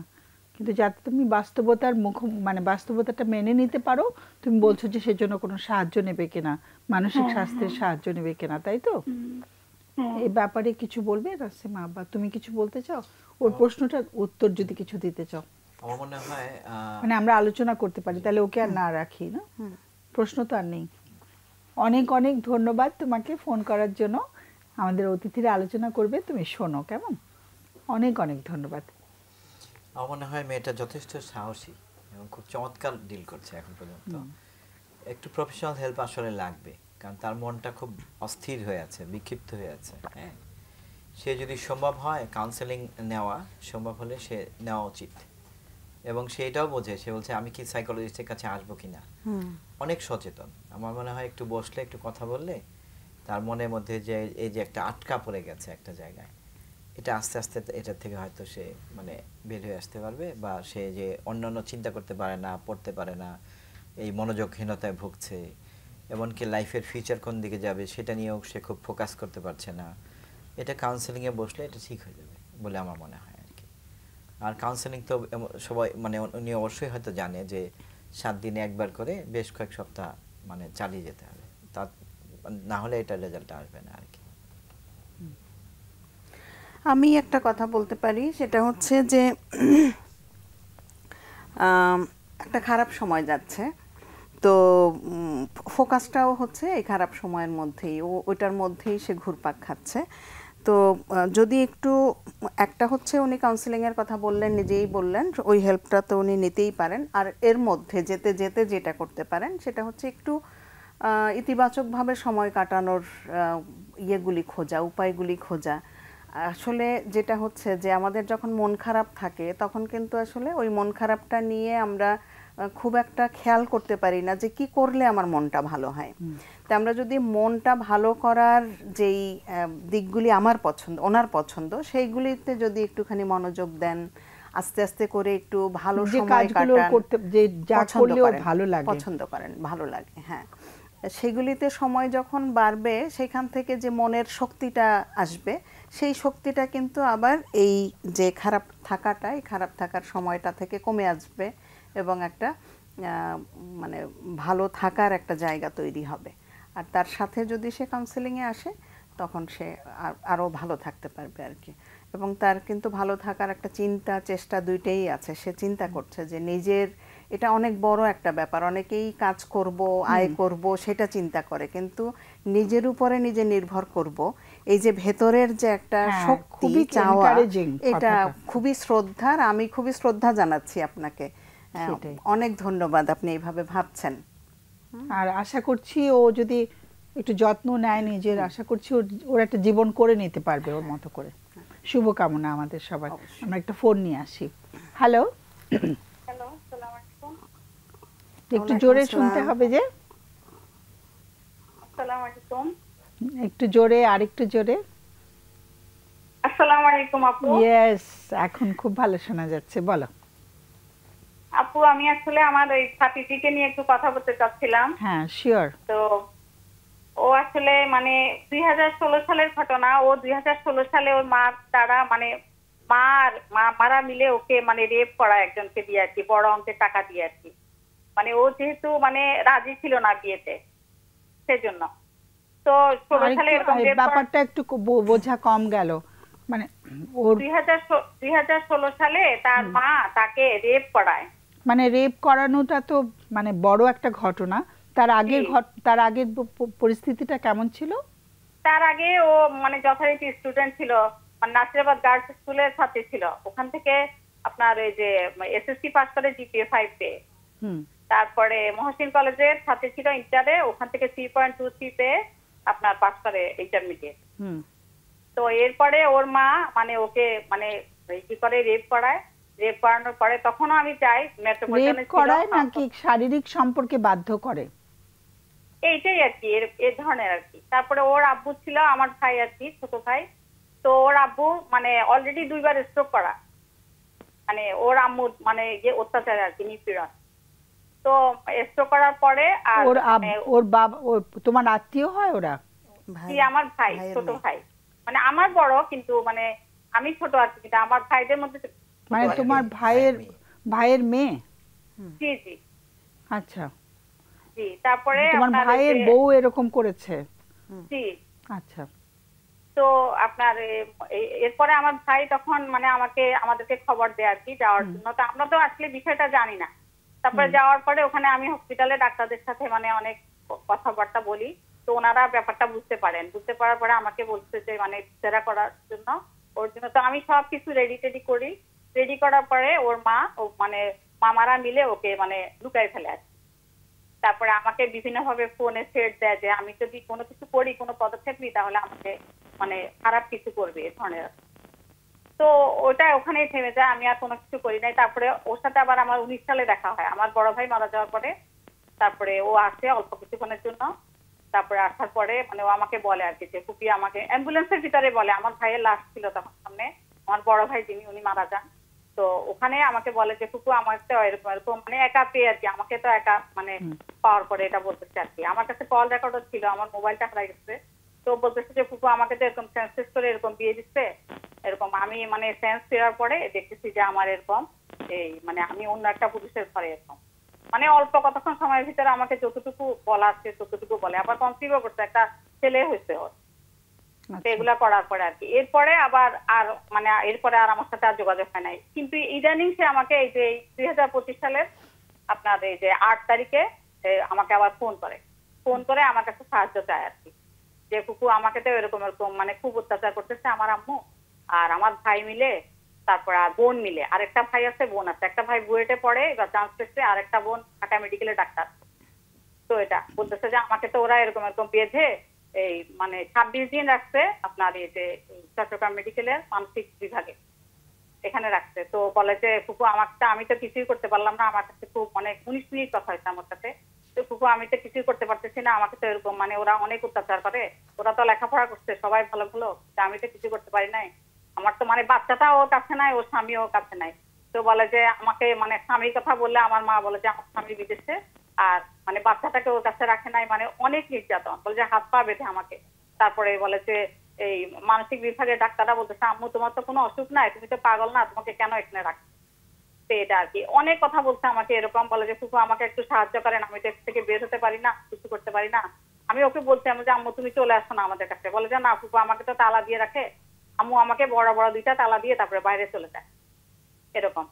A: কিন্তু যাতে তুমি বাস্তবতার মানে বাস্তবতাটা মেনে নিতে পারো, তুমি বলছো যে সেজন্য কোনো সাহায্য নেবে কিনা, মানসিক স্বাস্থ্যের সাহায্য নেবে কিনা, তাই তো? এই ব্যাপারে কিছু বলবে রাসিমা, বা তুমি কিছু বলতে চাও? ওর প্রশ্নটার উত্তর যদি কিছু দিতে চাও।
C: আমার মনে হয়
A: মানে আমরা আলোচনা করতে পারি, তাহলে ওকে আর না রাখি না, প্রশ্ন তো আর নেই। অনেক অনেক ধন্যবাদ তোমাকে ফোন করার জন্য। আমাদের অতিথিরা আলোচনা করবে, তুমি শোনো, কেমন? অনেক অনেক ধন্যবাদ।
C: আমার মনে হয় মেয়েটা যথেষ্ট সাহসী এবং খুব চমৎকার ডিল করছে এখন পর্যন্ত। একটু প্রফেশনাল হেল্প আসলে লাগবে, কারণ তার মনটা খুব অস্থির হয়ে আছে, বিক্ষিপ্ত হয়ে আছে। হ্যাঁ, সে যদি সম্ভব হয় কাউন্সেলিং নেওয়া সম্ভব হলে সে নেওয়া উচিত। এবং সে এটাও বোঝে, সে বলছে আমি কি সাইকোলজিস্টের কাছে আসবো কিনা। অনেক সচেতন। আমার মনে হয় একটু বসলে, একটু কথা বললে তার মনের মধ্যে যে এই যে একটা আটকা পড়ে গেছে একটা জায়গায়, এটা আস্তে আস্তে এটা থেকে হয়তো সে মানে বের হয়ে আসতে পারবে, বা সে যে অন্যান্য চিন্তা করতে পারে না, পড়তে পারে না, এই মনোযোগহীনতায় ভুগছে, এমনকি লাইফের ফিউচার কোন দিকে যাবে সেটা নিয়েও সে খুব ফোকাস করতে পারছে না, এটা কাউন্সেলিংয়ে বসলে এটা ঠিক হয়ে যাবে বলে আমার মনে হয় আর কি। আর কাউন্সেলিং তো সবাই মানে উনি অবশ্যই হয়তো জানে যে 7 দিনে একবার করে বেশ কয়েক সপ্তাহ মানে চালিয়ে যেতে হবে, তা না হলে এটা রেজাল্ট আসবে না আর কি।
B: আমি একটা কথা বলতে পারি, সেটা হচ্ছে যে একটা খারাপ সময় যাচ্ছে, তো ফোকাসটাও হচ্ছে এই খারাপ সময়ের মধ্যেই, ওইটার মধ্যেই সে ঘুরপাক খাচ্ছে। তো যদি একটু একটা হচ্ছে উনি কাউন্সিলিংয়ের কথা বললেন, নিজেই বললেন, ওই হেল্পটা তো উনি নিতেই পারেন। আর এর মধ্যে যেতে যেতে যেটা করতে পারেন সেটা হচ্ছে একটু ইতিবাচকভাবে সময় কাটানোর ইয়েগুলি খোঁজা, উপায়গুলি খোঁজা। আসলে যেটা হচ্ছে যে আমাদের যখন মন খারাপ থাকে তখন কিন্তু আসলে ওই মন খারাপটা নিয়ে আমরা খুব একটা খেয়াল করতে পারি না যে কি করলে আমার মনটা ভালো হয়। তো আমরা যদি মনটা ভালো করার যেই দিকগুলি আমার পছন্দ, ওনার পছন্দ, সেইগুলিতে যদি একটুখানি মনোযোগ দেন, আস্তে আস্তে করে একটু ভালো সময় কাটান, পছন্দ করেন, ভালো লাগে, হ্যাঁ, সেগুলিতে সময় যখন বাড়বে সেখান থেকে যে মনের শক্তিটা আসবে, সেই শক্তিটা কিন্তু আবার এই যে খারাপ থাকাটা, এই খারাপ থাকার সময়টা থেকে কমে আসবে এবং একটা মানে ভালো থাকার একটা জায়গা তৈরি হবে। আর তার সাথে যদি সে কাউন্সেলিংয়ে আসে তখন সে আরও ভালো থাকতে পারবে আর কি। এবং তার কিন্তু ভালো থাকার একটা চিন্তা চেষ্টা দুইটাই আছে। সে চিন্তা করছে যে নিজের, এটা অনেক বড় একটা ব্যাপার, অনেকেই কাজ করব, আয় করব সেটা চিন্তা করে, কিন্তু নিজের উপরে নিজে নির্ভর করব, এই যে ভেতরের যে একটা শক্তি চাওয়া, এটা খুবই শ্রদ্ধার। আমি খুবই শ্রদ্ধা জানাচ্ছি আপনাকে, অনেক ধন্যবাদ, আপনি এইভাবে ভাবছেন।
A: আর আশা করছি ও যদি একটু যত্ন নেয় নিজের, আশা করছি ওর একটা জীবন করে নিতে পারবে ওর মতো করে। শুভকামনা আমাদের সবার। আমরা একটা ফোন নিয়ে আসি। হ্যালো,
F: হ্যালো, আসসালামু আলাইকুম।
A: একটু জোরে শুনতে হবে যে।
F: আসসালামু আলাইকুম।
A: একটু জোরে, আর একটু জোরে।
F: আসসালামু আলাইকুম আপু।
A: ইয়েস, এখন খুব ভালো শোনা যাচ্ছে, বলো।
F: আপু আমি আসলে আমার এই ছাত্রীকে নিয়ে একটু কথা বলতে চাচ্ছিলাম।
A: হ্যাঁ, শিওর।
F: তো ও আসলে মানে 2016 সালের ঘটনা। ও 2016 সালে ওর মা তারা মানে মারা মিলে ওকে মানে রেপ করা একজনকে দিয়ে আর কি, বড় অঙ্কের টাকা দিয়ে আর কি। মানে ও যেহেতু মানে রাজি ছিল না বিয়েতে, সেজন্য। তো 16 সালে এরকম
A: ব্যাপারটা একটু বোঝা কম গেল। মানে ওর
F: 2016 সালে তার মা তাকে রেপ করায়।
A: মানে রেপ করানোটা তো মানে বড় একটা ঘটনা। তার আগের পরিস্থিতিটা কেমন ছিল?
F: তার আগে ও মানে যথারীতি স্টুডেন্ট ছিল, মানে নাসিরাবাদ গার্লস স্কুলের ছাত্রী ছিল। ওখান থেকে আপনার এই যে এসএসসি পাস করে জিপিএ 5 পেয়ে, তারপরে মহসিন কলেজের ছাত্রী ছিল ইন্টারে, ওখান থেকে 3.23 পেয়ে আপনার পাস করে ইন্টারমিডিয়েট। তো এরপরে ওর মা মানে ওকে মানে কি করে রেপ করায়। রেপ করানোর পরে তখনও আমি চাই মেট্রোপলিটনে
A: রেপ করায় নাকি শারীরিক সম্পর্কে বাধ্য করে,
F: এইটাই আর কি, এই ধরনের আর কি। তারপরে ওর আব্বু ছিল, আমার ভাই আর কি, ছোট ভাই। তো ওর আব্বু মানে অলরেডি 2বার স্ট্রোক করা, মানে ওর আম্মু মানে যে অত্যাচার আর কি, নিপীড়ন। তো স্ট্রোক করার পরে আর
A: ওর বাবা তোমার আত্মীয় হয় ওরা?
F: জি আমার ভাই, ছোট ভাই, মানে আমার বড় কিন্তু মানে আমি ছোট আর কি, কিন্তু আমার ভাইদের মধ্যে
A: মানে তোমার ভাইয়ের মেয়ে?
F: জি জি।
A: আচ্ছা
F: জি তারপরে
A: তোমার ভাইয়ের বউ এরকম করেছে?
F: জি।
A: আচ্ছা।
F: তো আপনার এরপরে আমার ভাই তখন মানে আমাদেরকে খবর দেয় আর কি যাওয়ার জন্য। তো আমরা তো আসলে বিষয়টা জানি না। তারপরে যাওয়ার পরে ওখানে আমি হসপিটালে ডাক্তারদের সাথে মানে অনেক কথাবার্তা বলি। তো ওনারা ব্যাপারটা বুঝতে পারেন, বুঝতে পারার পরে আমাকে বলছে যে মানে সেরা করার জন্য, ওর জন্য। তো আমি সবকিছু রেডি করি। রেডি করার পরে ওর মা মানে মামারা মিলে ওকে মানে লুকাই ফেলে আর কি। তারপরে আমাকে বিভিন্ন ভাবে ফোনে থ্রেট দেয় যে আমি যদি কোনো কিছু করি, কোনো পদক্ষেপ নিই, তাহলে আমাকে মানে খারাপ কিছু করবে এ ধরনের। তো ওটা ওখানেই থেমে যায়, আমি আর কোনো কিছু করি নাই। তারপরে ওর সাথে আবার আমার 19 সালে দেখা হয়, আমার বড় ভাই মারা যাওয়ার পরে। তারপরে ও আসে অল্প কিছুক্ষণের জন্য। তারপরে আসার পরে মানে ও আমাকে বলে আর কি যে ফুপি, আমাকে অ্যাম্বুলেন্সের ভিতরে বলে, আমার ভাইয়ের লাশ ছিল তখন সামনে, আমার বড় ভাই যিনি উনি মারা যান। তো ওখানে আমাকে বলে যে ফুপু আমার তো এরকম এরকম মানে একা পেয়ে আর কি, আমাকে তো একা মানে পাওয়ার পরে এটা বলতেছে আর কি। আমার কাছে কল রেকর্ডও ছিল, আমার মোবাইলটা হারাই গেছে। তো বলতেছে যে ফুপু আমাকে তো এরকম সেন্সেস করে এরকম বিয়ে দিচ্ছে এরকম। আমি মানে সেন্স ফেরার পরে দেখতেছি যে আমার এরকম এই মানে আমি অন্য একটা পুরুষের ঘরে এরকম মানে অল্প কতক্ষণ সময়ের ভিতরে আমাকে যতটুকু বলা আছে ততটুকু বলে। আবার কনসিভও করছে, একটা ছেলে হয়েছে ওর। এগুলা করার পরে আর কি এরপরে আবার আর মানে এরপরে আর আমার সাথে আর যোগাযোগ হয় নাই। কিন্তু ইদানিং সে আমাকে এই যে 2025 সালের আপনার এই যে 8 তারিখে আমাকে আবার ফোন করে আমার কাছে সাহায্য চায় আর কি, যে কুকু আমাকে তো এরকম এরকম মানে খুব অত্যাচার করতেছে আমার আম্মু আর আমার ভাই মিলে, তারপর আর বোন মিলে, আরেকটা ভাই আছে বোন আছে, একটা ভাই বুয়েটে পড়ে এবার চান্স পেয়েছে, আর একটা বোন ঢাকা মেডিকেলে ডাক্তার। তো এটা বলতেছে যে আমাকে তো ওরা এরকম এরকম বেঁধে এই মানে 26 দিন রাখছে আপনার এই যে চট্টগ্রাম মেডিকেলের মানসিক বিভাগে এখানে রাখছে। তো বলে যে ফুফু আমি তো কিছুই করতে পারলাম না, আমার কাছে খুব অনেক 19 মিনিট কথা হয়েছে আমার সাথে। তো ফুফু আমি তো কিছুই করতে পারতেছি না, আমাকে তো এরকম মানে ওরা অনেক অত্যাচার করে, ওরা তো লেখাপড়া করছে সবাই ভালো ভালো, আমি তো কিছু করতে পারি নাই, আমার তো মানে বাচ্চাটা ওর কাছে নাই, ওর স্বামী ওর কাছে নাই। তো বলে যে আমাকে মানে স্বামীর কথা বললে আমার মা বলে যে আমার স্বামী বিদেশে আর মানে বাচ্চাটাকে ওর কাছে রাখে নাই, মানে অনেক নির্যাতন, বলে যে হাত পা বেঁধে আমাকে। তারপরে বলে যে এই মানসিক বিভাগের ডাক্তাররা বলতেছে আম্মু তোমার তো কোনো অসুখ নাই, তুমি তো পাগল না, তোমাকে কেন এখানে রাখছে। তো এটা আর কি অনেক কথা বলছে আমাকে এরকম, বলে যে ফুফু আমাকে একটু সাহায্য করেন, আমি তো থেকে বের হতে পারি না, কিছু করতে পারি না। আমি ওকে বলছি আমি যে আম্মু তুমি চলে আসো না আমাদের কাছে, বলে যে না ফুফু আমাকে তো তালা দিয়ে রাখে, আম্মু আমাকে বড় বড় 2টা তালা দিয়ে তারপরে বাইরে চলে যায় এরকম।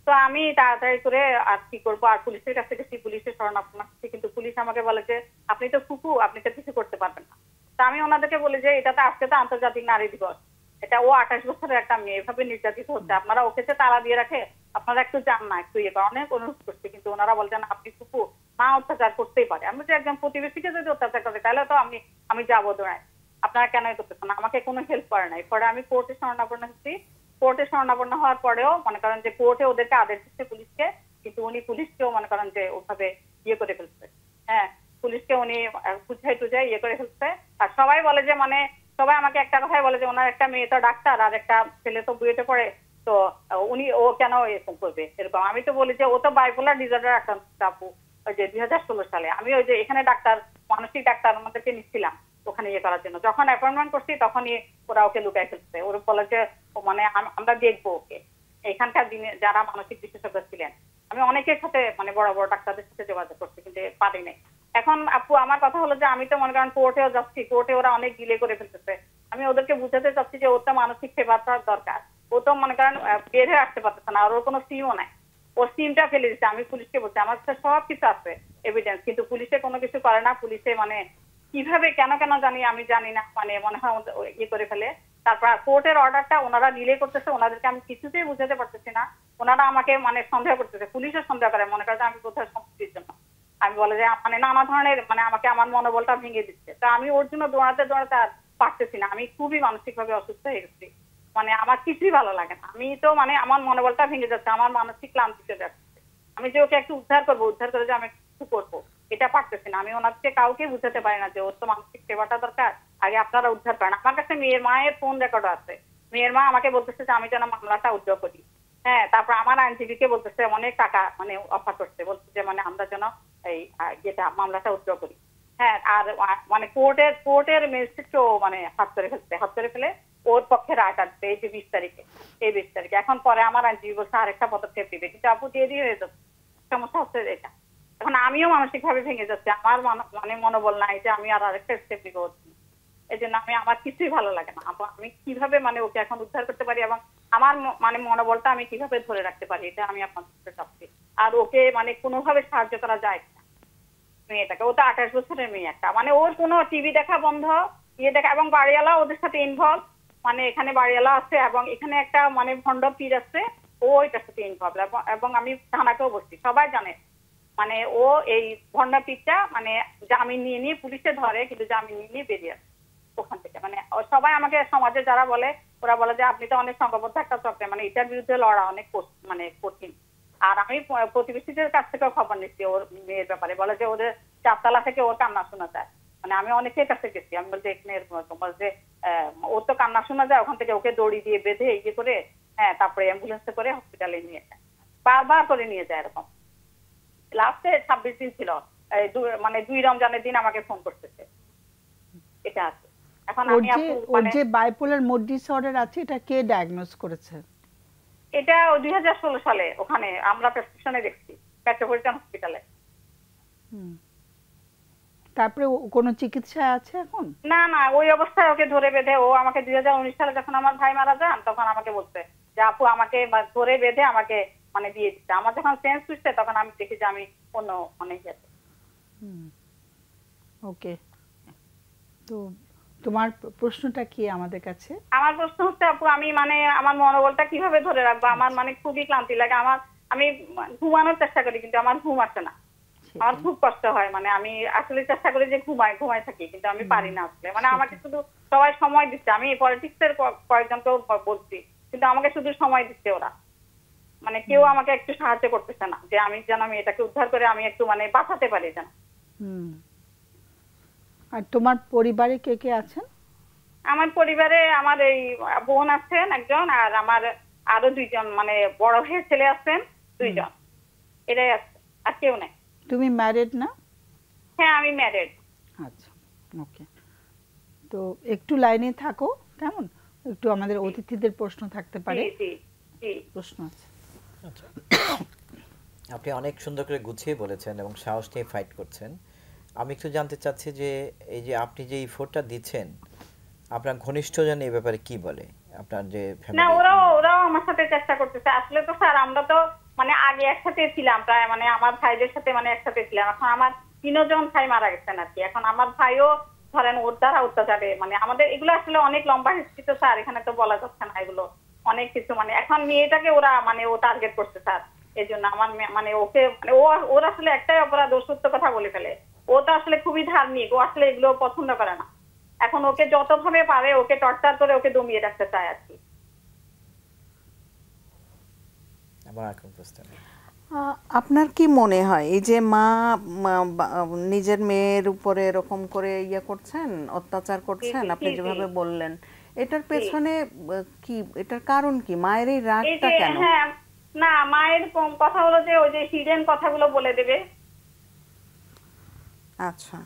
F: তো আমি তাড়াতাড়ি করে আর কি করবো, আর পুলিশের কাছে গেছি, পুলিশের শরণাপন্ন হচ্ছে, কিন্তু পুলিশ আমাকে বলে যে আপনি তো ফুফু, আপনি তো কিছু করতে পারবেন না। তো আমি ওনাদেরকে বলি যে এটা তো আজকে তো আন্তর্জাতিক নারী দিবস, এটা ও 28 বছরের একটা মেয়ে এভাবে নির্যাতিত হচ্ছে, আপনারা ওকে যে তালা দিয়ে রাখে, আপনারা একটু যান না, একটু ইয়ে করেন। অনেক অনুরোধ করছে, কিন্তু ওনারা বলছেন আপনি ফুফু না অত্যাচার করতেই পারে, আমি যে একজন প্রতিবেশীকে যদি অত্যাচার করে তাহলে তো আমি যাবো দৌড়ায়, আপনারা কেন করতেছেন, আমাকে কোনো হেল্প করে নাই। পরে আমি কোর্টে শরণাপন্ন হচ্ছি, কোর্টে শরণাপন্ন হওয়ার পরেও মনে করেন যে কোর্টে ওদেরকে আদেশ দিচ্ছে পুলিশকে, কিন্তু উনি পুলিশকেও মনে করেন যে ওভাবে ইয়ে করে ফেলছে, হ্যাঁ পুলিশকে উনি বুঝাই ইয়ে করে ফেলছে। আর সবাই বলে যে মানে সবাই আমাকে একটা কথাই বলে যে ওনার একটা মেয়ে তো ডাক্তার আর একটা ছেলে তো বুয়েটে পড়ে, তো ও কেন এরকম করবে এরকম। আমি তো বলি যে ও তো বাইপোলার ডিসঅর্ডার আক্রান্ত আপু, ওই যে 2016 সালে আমি ওই যে এখানে ডাক্তার মানসিক ডাক্তার আমাদেরকে নিচ্ছিলাম ওখানে ইয়ে করার জন্য, যখন অ্যাপয়েন্টমেন্ট করছি তখনই ওরা ওকে লুকাই ফেলছে। ওরা বলে যে মানে আমরা দেখবো ওকে। এখানকার দিনে যারা মানসিক বিশেষজ্ঞ ছিলেন, আমি অনেকের সাথে মানে বড় বড় ডাক্তারদের সাথে যোগাযোগ করছি, কিন্তু পারি নাই। এখন আপু আমার কথা হলো যে আমি তো মনে করেন কোর্টেও যাচ্ছি, কোর্টে ওরা অনেক ডিলে করে ফেলতেছে, আমি ওদেরকে বুঝাতে চাচ্ছি যে ওর তো মানসিক সেবাটা দরকার, ও তো মনে করেন বের হয়ে আসতে পারতেছে না, আর ওর কোনো সিমও নাই, ওর সিমটা ফেলে দিচ্ছে। আমি পুলিশকে বলছি আমার কাছে সব কিছু আছে এভিডেন্স, কিন্তু পুলিশে কোনো কিছু করে না, পুলিশে মানে কিভাবে কেন জানি আমি জানি না, মানে মনে হয় ইয়ে করে ফেলে। তারপর কোর্টের অর্ডারটা ওনারা ডিলে করতেছে, ওনাদেরকে আমি কিছুতেই বুঝাতে পারতেছি না, ওনারা আমাকে মানে সন্দেহ করতেছে, পুলিশও সন্দেহ করে, মনে করে আমি কোথায় সম্পত্তির জন্য। আমি বলে যে মানে নানা ধরনের মানে আমাকে আমার মনোবলটা ভেঙে দিচ্ছে। তো আমি ওর জন্য দৌড়াতে আর পারতেছি না, আমি খুবই মানসিক ভাবে অসুস্থ হয়ে গেছি, মানে আমার কিছুই ভালো লাগে না, আমি তো মানে আমার মনোবলটা ভেঙে যাচ্ছে, আমার মানসিক ক্লান্তি চলে যাচ্ছে। আমি যে ওকে একটু উদ্ধার করে যে আমি কিছু করবো এটা পারতেছি না। আমি ওনাকে কাউকে বুঝাতে পারি না যে ওর তো মানসিক সেবাটা দরকার, আগে আপনারা উদ্ধার করেন। আমার কাছে মেয়ের মায়ের ফোন রেকর্ড আছে, মেয়ের মা আমাকে বলতেছে যে আমি যেন মামলাটা উদ্ধার করি, হ্যাঁ। তারপর আমার আইনজীবীকে বলতেছে অনেক টাকা মানে অফার করছে, বলছে যে মানে আমরা যেন এই যেটা মামলাটা উদ্ধার করি। হ্যাঁ, আর মানে কোর্টের ম্যাজিস্ট্রেটকেও মানে হাত করে ফেলে ওর পক্ষে রায় কাটবে এই যে 20 তারিখে। এখন পরে আমার আইনজীবী বলছে আরেকটা পদক্ষেপ দিবে, কিন্তু আপু দিয়ে হয়ে যাচ্ছে। সমস্যা হচ্ছে এটা, এখন আমিও মানসিক ভাবে ভেঙে যাচ্ছি, আমার মানে মনোবল নাই যে আমি আর আরেকটা স্টেপ দিব। এই জন্য আমার কিছুই ভালো লাগে না। আমি কিভাবে মানে ওকে এখন উদ্ধার করতে পারি এবং আমার মানে মনোবলটা আমি কিভাবে ধরে রাখতে পারি, এটা আমি আপনার কাছে চাচ্ছি। আর ওকে মানে কোনোভাবে সাহায্য করা যায় কিনা মেয়েটাকে। ও তো 28 বছরের মেয়ে একটা, মানে ওর কোনো টিভি দেখা বন্ধ, দেখা, এবং বাড়িওয়ালা ওদের সাথে ইনভলভ, মানে এখানে বাড়িওয়ালা আছে এবং এখানে একটা মানে ভণ্ড পীর আছে, ও এটার সাথে ইনভলভ। এবং আমি থানাকেও বসছি, সবাই জানে মানে ও এই ভণ্ড পীরটা মানে জামিন নিয়ে পুলিশে ধরে, কিন্তু জামিন নিয়ে বেরিয়ে আসে ওখান থেকে। মানে সবাই আমাকে সমাজে যারা বলে, ওরা বলে যে আপনি তো অনেক সংঘবদ্ধ একটা চক্রে, মানে এটার বিরুদ্ধে লড়া অনেক মানে কঠিন। আর আমি প্রতিবেশীদের কাছ থেকেও খবর নিচ্ছি ওর মেয়ের ব্যাপারে, বলে যে ওদের 4 তলা থেকে ওর কান্না শোনা যায়। মানে আমি অনেকের কাছে গেছি, আমি বলছি এখানে যে ওর তো কান্না শোনা যায়, ওখান থেকে ওকে দড়ি দিয়ে বেঁধে ইয়ে করে, হ্যাঁ, তারপরে অ্যাম্বুলেন্সে করে হসপিটালে নিয়ে যায়, বারবার করে নিয়ে যায় এরকম। লাস্টে 26 দিন ছিল, মানে 2 রমজানের দিন আমাকে ফোন করতেছে। এটা আছে। এখন আমি
A: ওর যে বাইপোলার মোড ডিসঅর্ডার আছে, এটা কে ডায়াগনোজ করেছে?
F: এটা 2016 সালে ওখানে আমরা প্রেসক্রিপশনে দেখছি, মেট্রোপলিটন হসপিটালে।
A: তারপরে কোনো চিকিৎসা আছে এখন?
F: না, ওই অবস্থায় ওকে ধরে বেঁধে, ও আমাকে 2019 সালে যখন আমার ভাই মারা যান, তখন আমাকে বলছে যে আপু আমাকে ধরে বেঁধে আমাকে মানে দিয়ে দিচ্ছে। আমার যখন সেন্স হচ্ছে তখন আমি দেখি যে আমি অন্য অনেক গেছে।
A: ওকে, তো তোমার প্রশ্নটা কি আমাদের কাছে?
F: আমার প্রশ্ন হচ্ছে আপু, আমি মানে আমার মনোবলটা কিভাবে ধরে রাখবো? আমার মানে খুবই ক্লান্তি লাগে, আমি ঘুমানোর চেষ্টা করি কিন্তু আমার ঘুম আসে না, আমার খুব কষ্ট হয়। মানে আমি আসলে চেষ্টা করি যে ঘুমাই থাকি, কিন্তু আমি পারি না আসলে। মানে আমাকে শুধু সবাই সময় দিচ্ছে, আমি পলিটিক্সের কয়েকজনকেও বলছি, কিন্তু আমাকে শুধু সময় দিচ্ছে ওরা, মানে কেউ আমাকে একটু সাহায্য করতেছে না যে আমি যেন আমি এটাকে উদ্ধার করে আমি একটু মানে বাঁচাতে পারি যেন।
A: আর তোমার পরিবারে কে কে আছেন?
F: আমার পরিবারে আমার এই বোন আছেন একজন, আর আমার আরো 2 জন, মানে বড় ভাইয়ের ছেলে আছেন 2 জন, এটাই আছে, আর কেউ নাই।
A: তুমি ম্যারিড না?
F: হ্যাঁ, আমি ম্যারিড।
A: আচ্ছা, ওকে। তো একটু লাইনে থাকো, কেমন? একটু আমাদের অতিথিদের প্রশ্ন থাকতে পারে। প্রশ্ন আছে।
C: আচ্ছা, আপনি অনেক সুন্দর করে গুছিয়ে বলেছেন এবং সাহস নিয়ে ফাইট করছেন। আমি একটু জানতে চাচ্ছি যে এই যে আপনি যে ইফোর্টটা দিচ্ছেন, আপনার ঘনিষ্ঠজন এই ব্যাপারে কি বলে? আপনার যে
F: না, ওরাও আমার সাথে চেষ্টা করতেছে। আসলে তো স্যার আমরা তো মানে আগে একসাথে ছিলাম, প্রায় মানে আমার ভাইদের সাথে মানে একসাথে ছিলাম। এখন আমার 3 জন ভাই মারা গেছেন আর কি। এখন আমার ভাইও ধরেন ওর দ্বারা অত্যাচারে, মানে আমাদের এগুলো আসলে অনেক লম্বা হিস্ট্রি তো স্যার, এখানে তো বলা যাচ্ছে না এগুলো অনেক কিছু। মানে এখন মেয়েটাকে ওরা মানে ও টার্গেট করছে স্যার, এই জন্য আমার মানে ওকে মানে ওর আসলে একটাই অপরাধ, ও সত্য কথা বলে ফেলে। ও তো আসলে খুবই ধার্মিক, ও আসলে এগুলো পছন্দ করে না। এখন ওকে যতভাবে পারে ওকে টর্চার করে ওকে দমিয়ে রাখতে চায় আর কি।
B: আপনার কি মনে হয় এই যে মা নিজের মেয়ের উপরে এরকম করে ইয়ে করছেন, অত্যাচার করছেন, আপনি যেভাবে বললেন, এটার পেছনে কি, এটার কারণ কি? মায়ের এই রাগটা কেন?
F: হ্যাঁ, না, মায়ের কথা হলো যে ওই যে হিডেন কথাগুলো বলে দেবে।
B: আচ্ছা,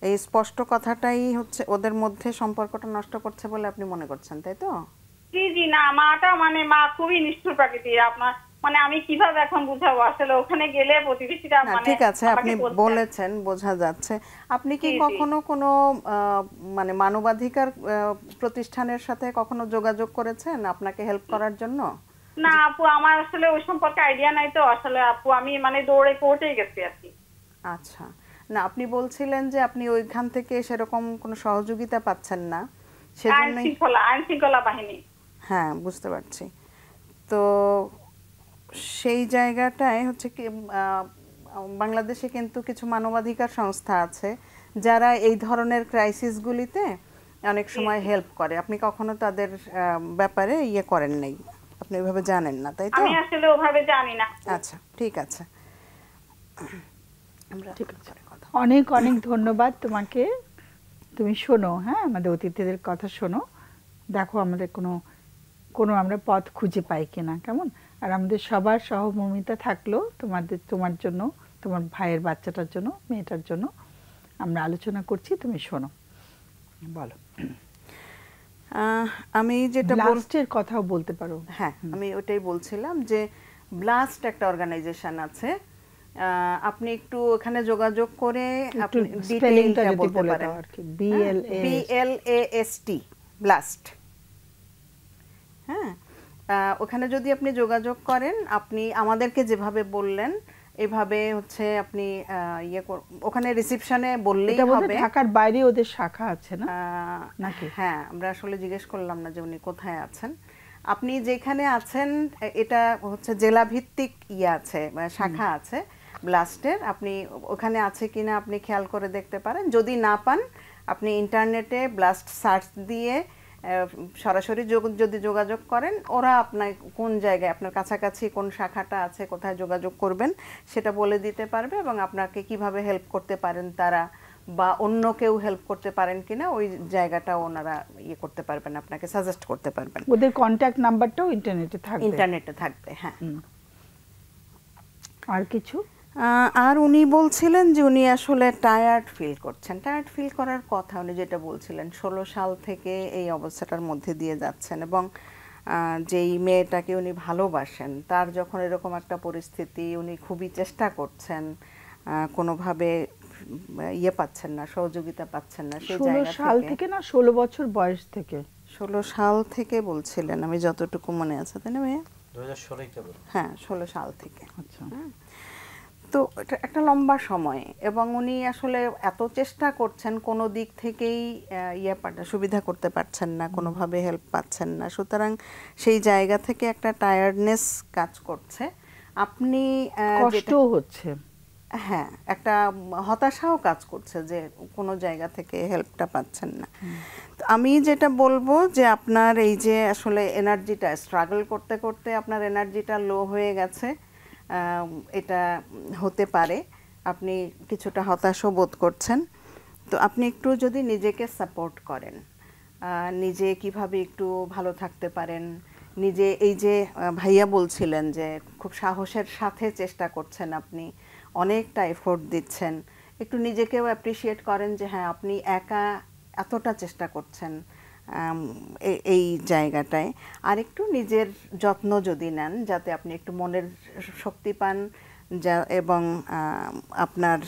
B: এই স্পষ্ট কথাটাই হচ্ছে ওদের মধ্যে সম্পর্কটা নষ্ট করছে বলে আপনি মনে করছেন, তাই তো?
F: জি, না, মাটা মানে মা খুবই নিষ্ঠুর প্রকৃতির। আপনার মানে আমি কিভাবে এখন বুঝাবো, আসলে ওখানে গেলে প্রতিবেশীরা মানে
B: ঠিক আছে, আপনি বলেছেন, বোঝা যাচ্ছে। আপনি কি কখনো কোনো মানে মানবাধিকার প্রতিষ্ঠানের সাথে কখনো যোগাযোগ করেছেন আপনাকে হেল্প করার জন্য?
F: না আপু, আমার আসলে ওই সম্পর্কে আইডিয়া নাই তো আসলে আপু, আমি মানে দৌড়ে কোর্টে গেছি আর কি।
B: আচ্ছা, না আপনি বলছিলেন যে আপনি ওইখান থেকে সেরকম কোনো সহযোগিতা পাচ্ছেন না,
F: সেজন্য আইন শৃঙ্খলা বাহিনী।
B: হ্যাঁ, বুঝতে পারছি। তো সেই জায়গাটায় হচ্ছে কি, বাংলাদেশে কিন্তু কিছু মানবাধিকার সংস্থা আছে যারা এই ধরনের ক্রাইসিসগুলিতে অনেক সময় হেল্প করে। আপনি কখনো তাদের ব্যাপারে ইয়ে করেন নাই, আপনি ওইভাবে জানেন না, তাই তো?
F: আমি আসলে ওভাবে জানি না।
B: আচ্ছা, ঠিক আছে।
A: ঠিক আছে, অনেক অনেক ধন্যবাদ তোমাকে। তুমি শোনো, হ্যাঁ, আমাদের অতিথিদের কথা শোনো, দেখো আমাদের কোনো আমরা পথ খুঁজে পাই কিনা, কেমন? আর আমাদের সবার সহমর্মিতা থাকলো তোমার জন্য, তোমার ভাইয়ের বাচ্চাটার জন্য, মেয়েটার জন্য। আমরা আলোচনা করছি, তুমি শোনো, বলো।
B: আমি যেটা
A: ব্লাস্টের কথাও বলতে পারো।
B: হ্যাঁ, আমি ওটাই বলছিলাম যে ব্লাস্ট একটা অর্গানাইজেশন আছে, আপনি একটু ওখানে যোগাযোগ করে আপনি ডিটেইলটা বলতে পারেন। BLAST blast. হ্যাঁ, ওখানে যদি আপনি যোগাযোগ করেন, আপনি আমাদেরকে যেভাবে বললেন এভাবে হচ্ছে আপনি ওখানে রিসেপশনে বললেই হবে।
A: ঢাকার বাইরে ওদের শাখা আছে না নাকি?
B: হ্যাঁ, আমরা আসলে জিজ্ঞেস করলাম না যে উনি কোথায় আছেন। আপনি যেখানে আছেন এটা হচ্ছে জেলা ভিত্তিক আছে, শাখা আছে ব্লাস্টের। আপনি ওখানে আছে কিনা আপনি খেয়াল করে দেখতে পারেন। যদি না পান, আপনি ইন্টারনেটে ব্লাস্ট সার্চ দিয়ে সরাসরি যদি যোগাযোগ করেন, ওরা আপনার কোন জায়গায়, আপনার কাছাকাছি কোন শাখাটা আছে, কোথায় যোগাযোগ করবেন সেটা বলে দিতে পারবে, এবং আপনাকে কিভাবে হেল্প করতে পারেন তারা, বা অন্য কেউ হেল্প করতে পারেন কিনা ওই জায়গাটা ওনারা করতে পারবেন, আপনাকে সাজেস্ট করতে পারবেন।
A: ওদের কন্টাক্ট নাম্বারটাও ইন্টারনেটে থাকবে।
B: হ্যাঁ।
A: আর কিছু?
B: আর উনি বলছিলেন যে উনি আসলে টায়ার্ড ফিল করছেন। টায়ার্ড ফিল করার কথা উনি যেটা বলছিলেন, 16 সাল থেকে এই অবস্থাটার মধ্যে দিয়ে যাচ্ছেন, এবং যেই মেয়েটাকে উনি ভালোবাসেন তার যখন এরকম একটা পরিস্থিতি, উনি খুবই চেষ্টা করছেন, কোনোভাবে পাচ্ছেন না, সহযোগিতা পাচ্ছেন না। সেই জায়গা
A: সাল থেকে না 16 বছর বয়স থেকে?
B: 16 সাল থেকে বলছিলেন, আমি যতটুকু মনে আছে, তাই না ভাইয়া?
C: 2016
B: হ্যাঁ, 16 সাল থেকে।
A: আচ্ছা।
B: তো এটা একটা লম্বা সময়, এবং উনি আসলে এত চেষ্টা করছেন, কোনো দিক থেকেই সুবিধা করতে পারছেন না, কোনোভাবে হেল্প পাচ্ছেন না। সুতরাং সেই জায়গা থেকে একটা টায়ার্ডনেস কাজ করছে, আপনি
A: কষ্টও হচ্ছে,
B: হ্যাঁ, একটা হতাশাও কাজ করছে যে কোনো জায়গা থেকে হেল্পটা পাচ্ছেন না। তো আমি যেটা বলবো যে আপনার এই যে আসলে এনার্জিটা, স্ট্রাগল করতে করতে আপনার এনার্জিটা লো হয়ে গেছে, এটা হতে পারে। আপনি কিছুটা হতাশও বোধ করছেন। তো আপনি একটু যদি নিজেকে সাপোর্ট করেন, নিজে কিভাবে একটু ভালো থাকতে পারেন, নিজে এই যে ভাইয়া বলছিলেন যে খুব সাহসের সাথে চেষ্টা করছেন, আপনি অনেকটা এফোর্ট দিচ্ছেন, একটু নিজেকেও অ্যাপ্রিসিয়েট করেন যে হ্যাঁ, আপনি একা এতটা চেষ্টা করছেন এই জায়গাটায়। আর একটু নিজের যত্ন যদি নেন, যাতে আপনি একটু মনের শক্তি পান, এবং আপনার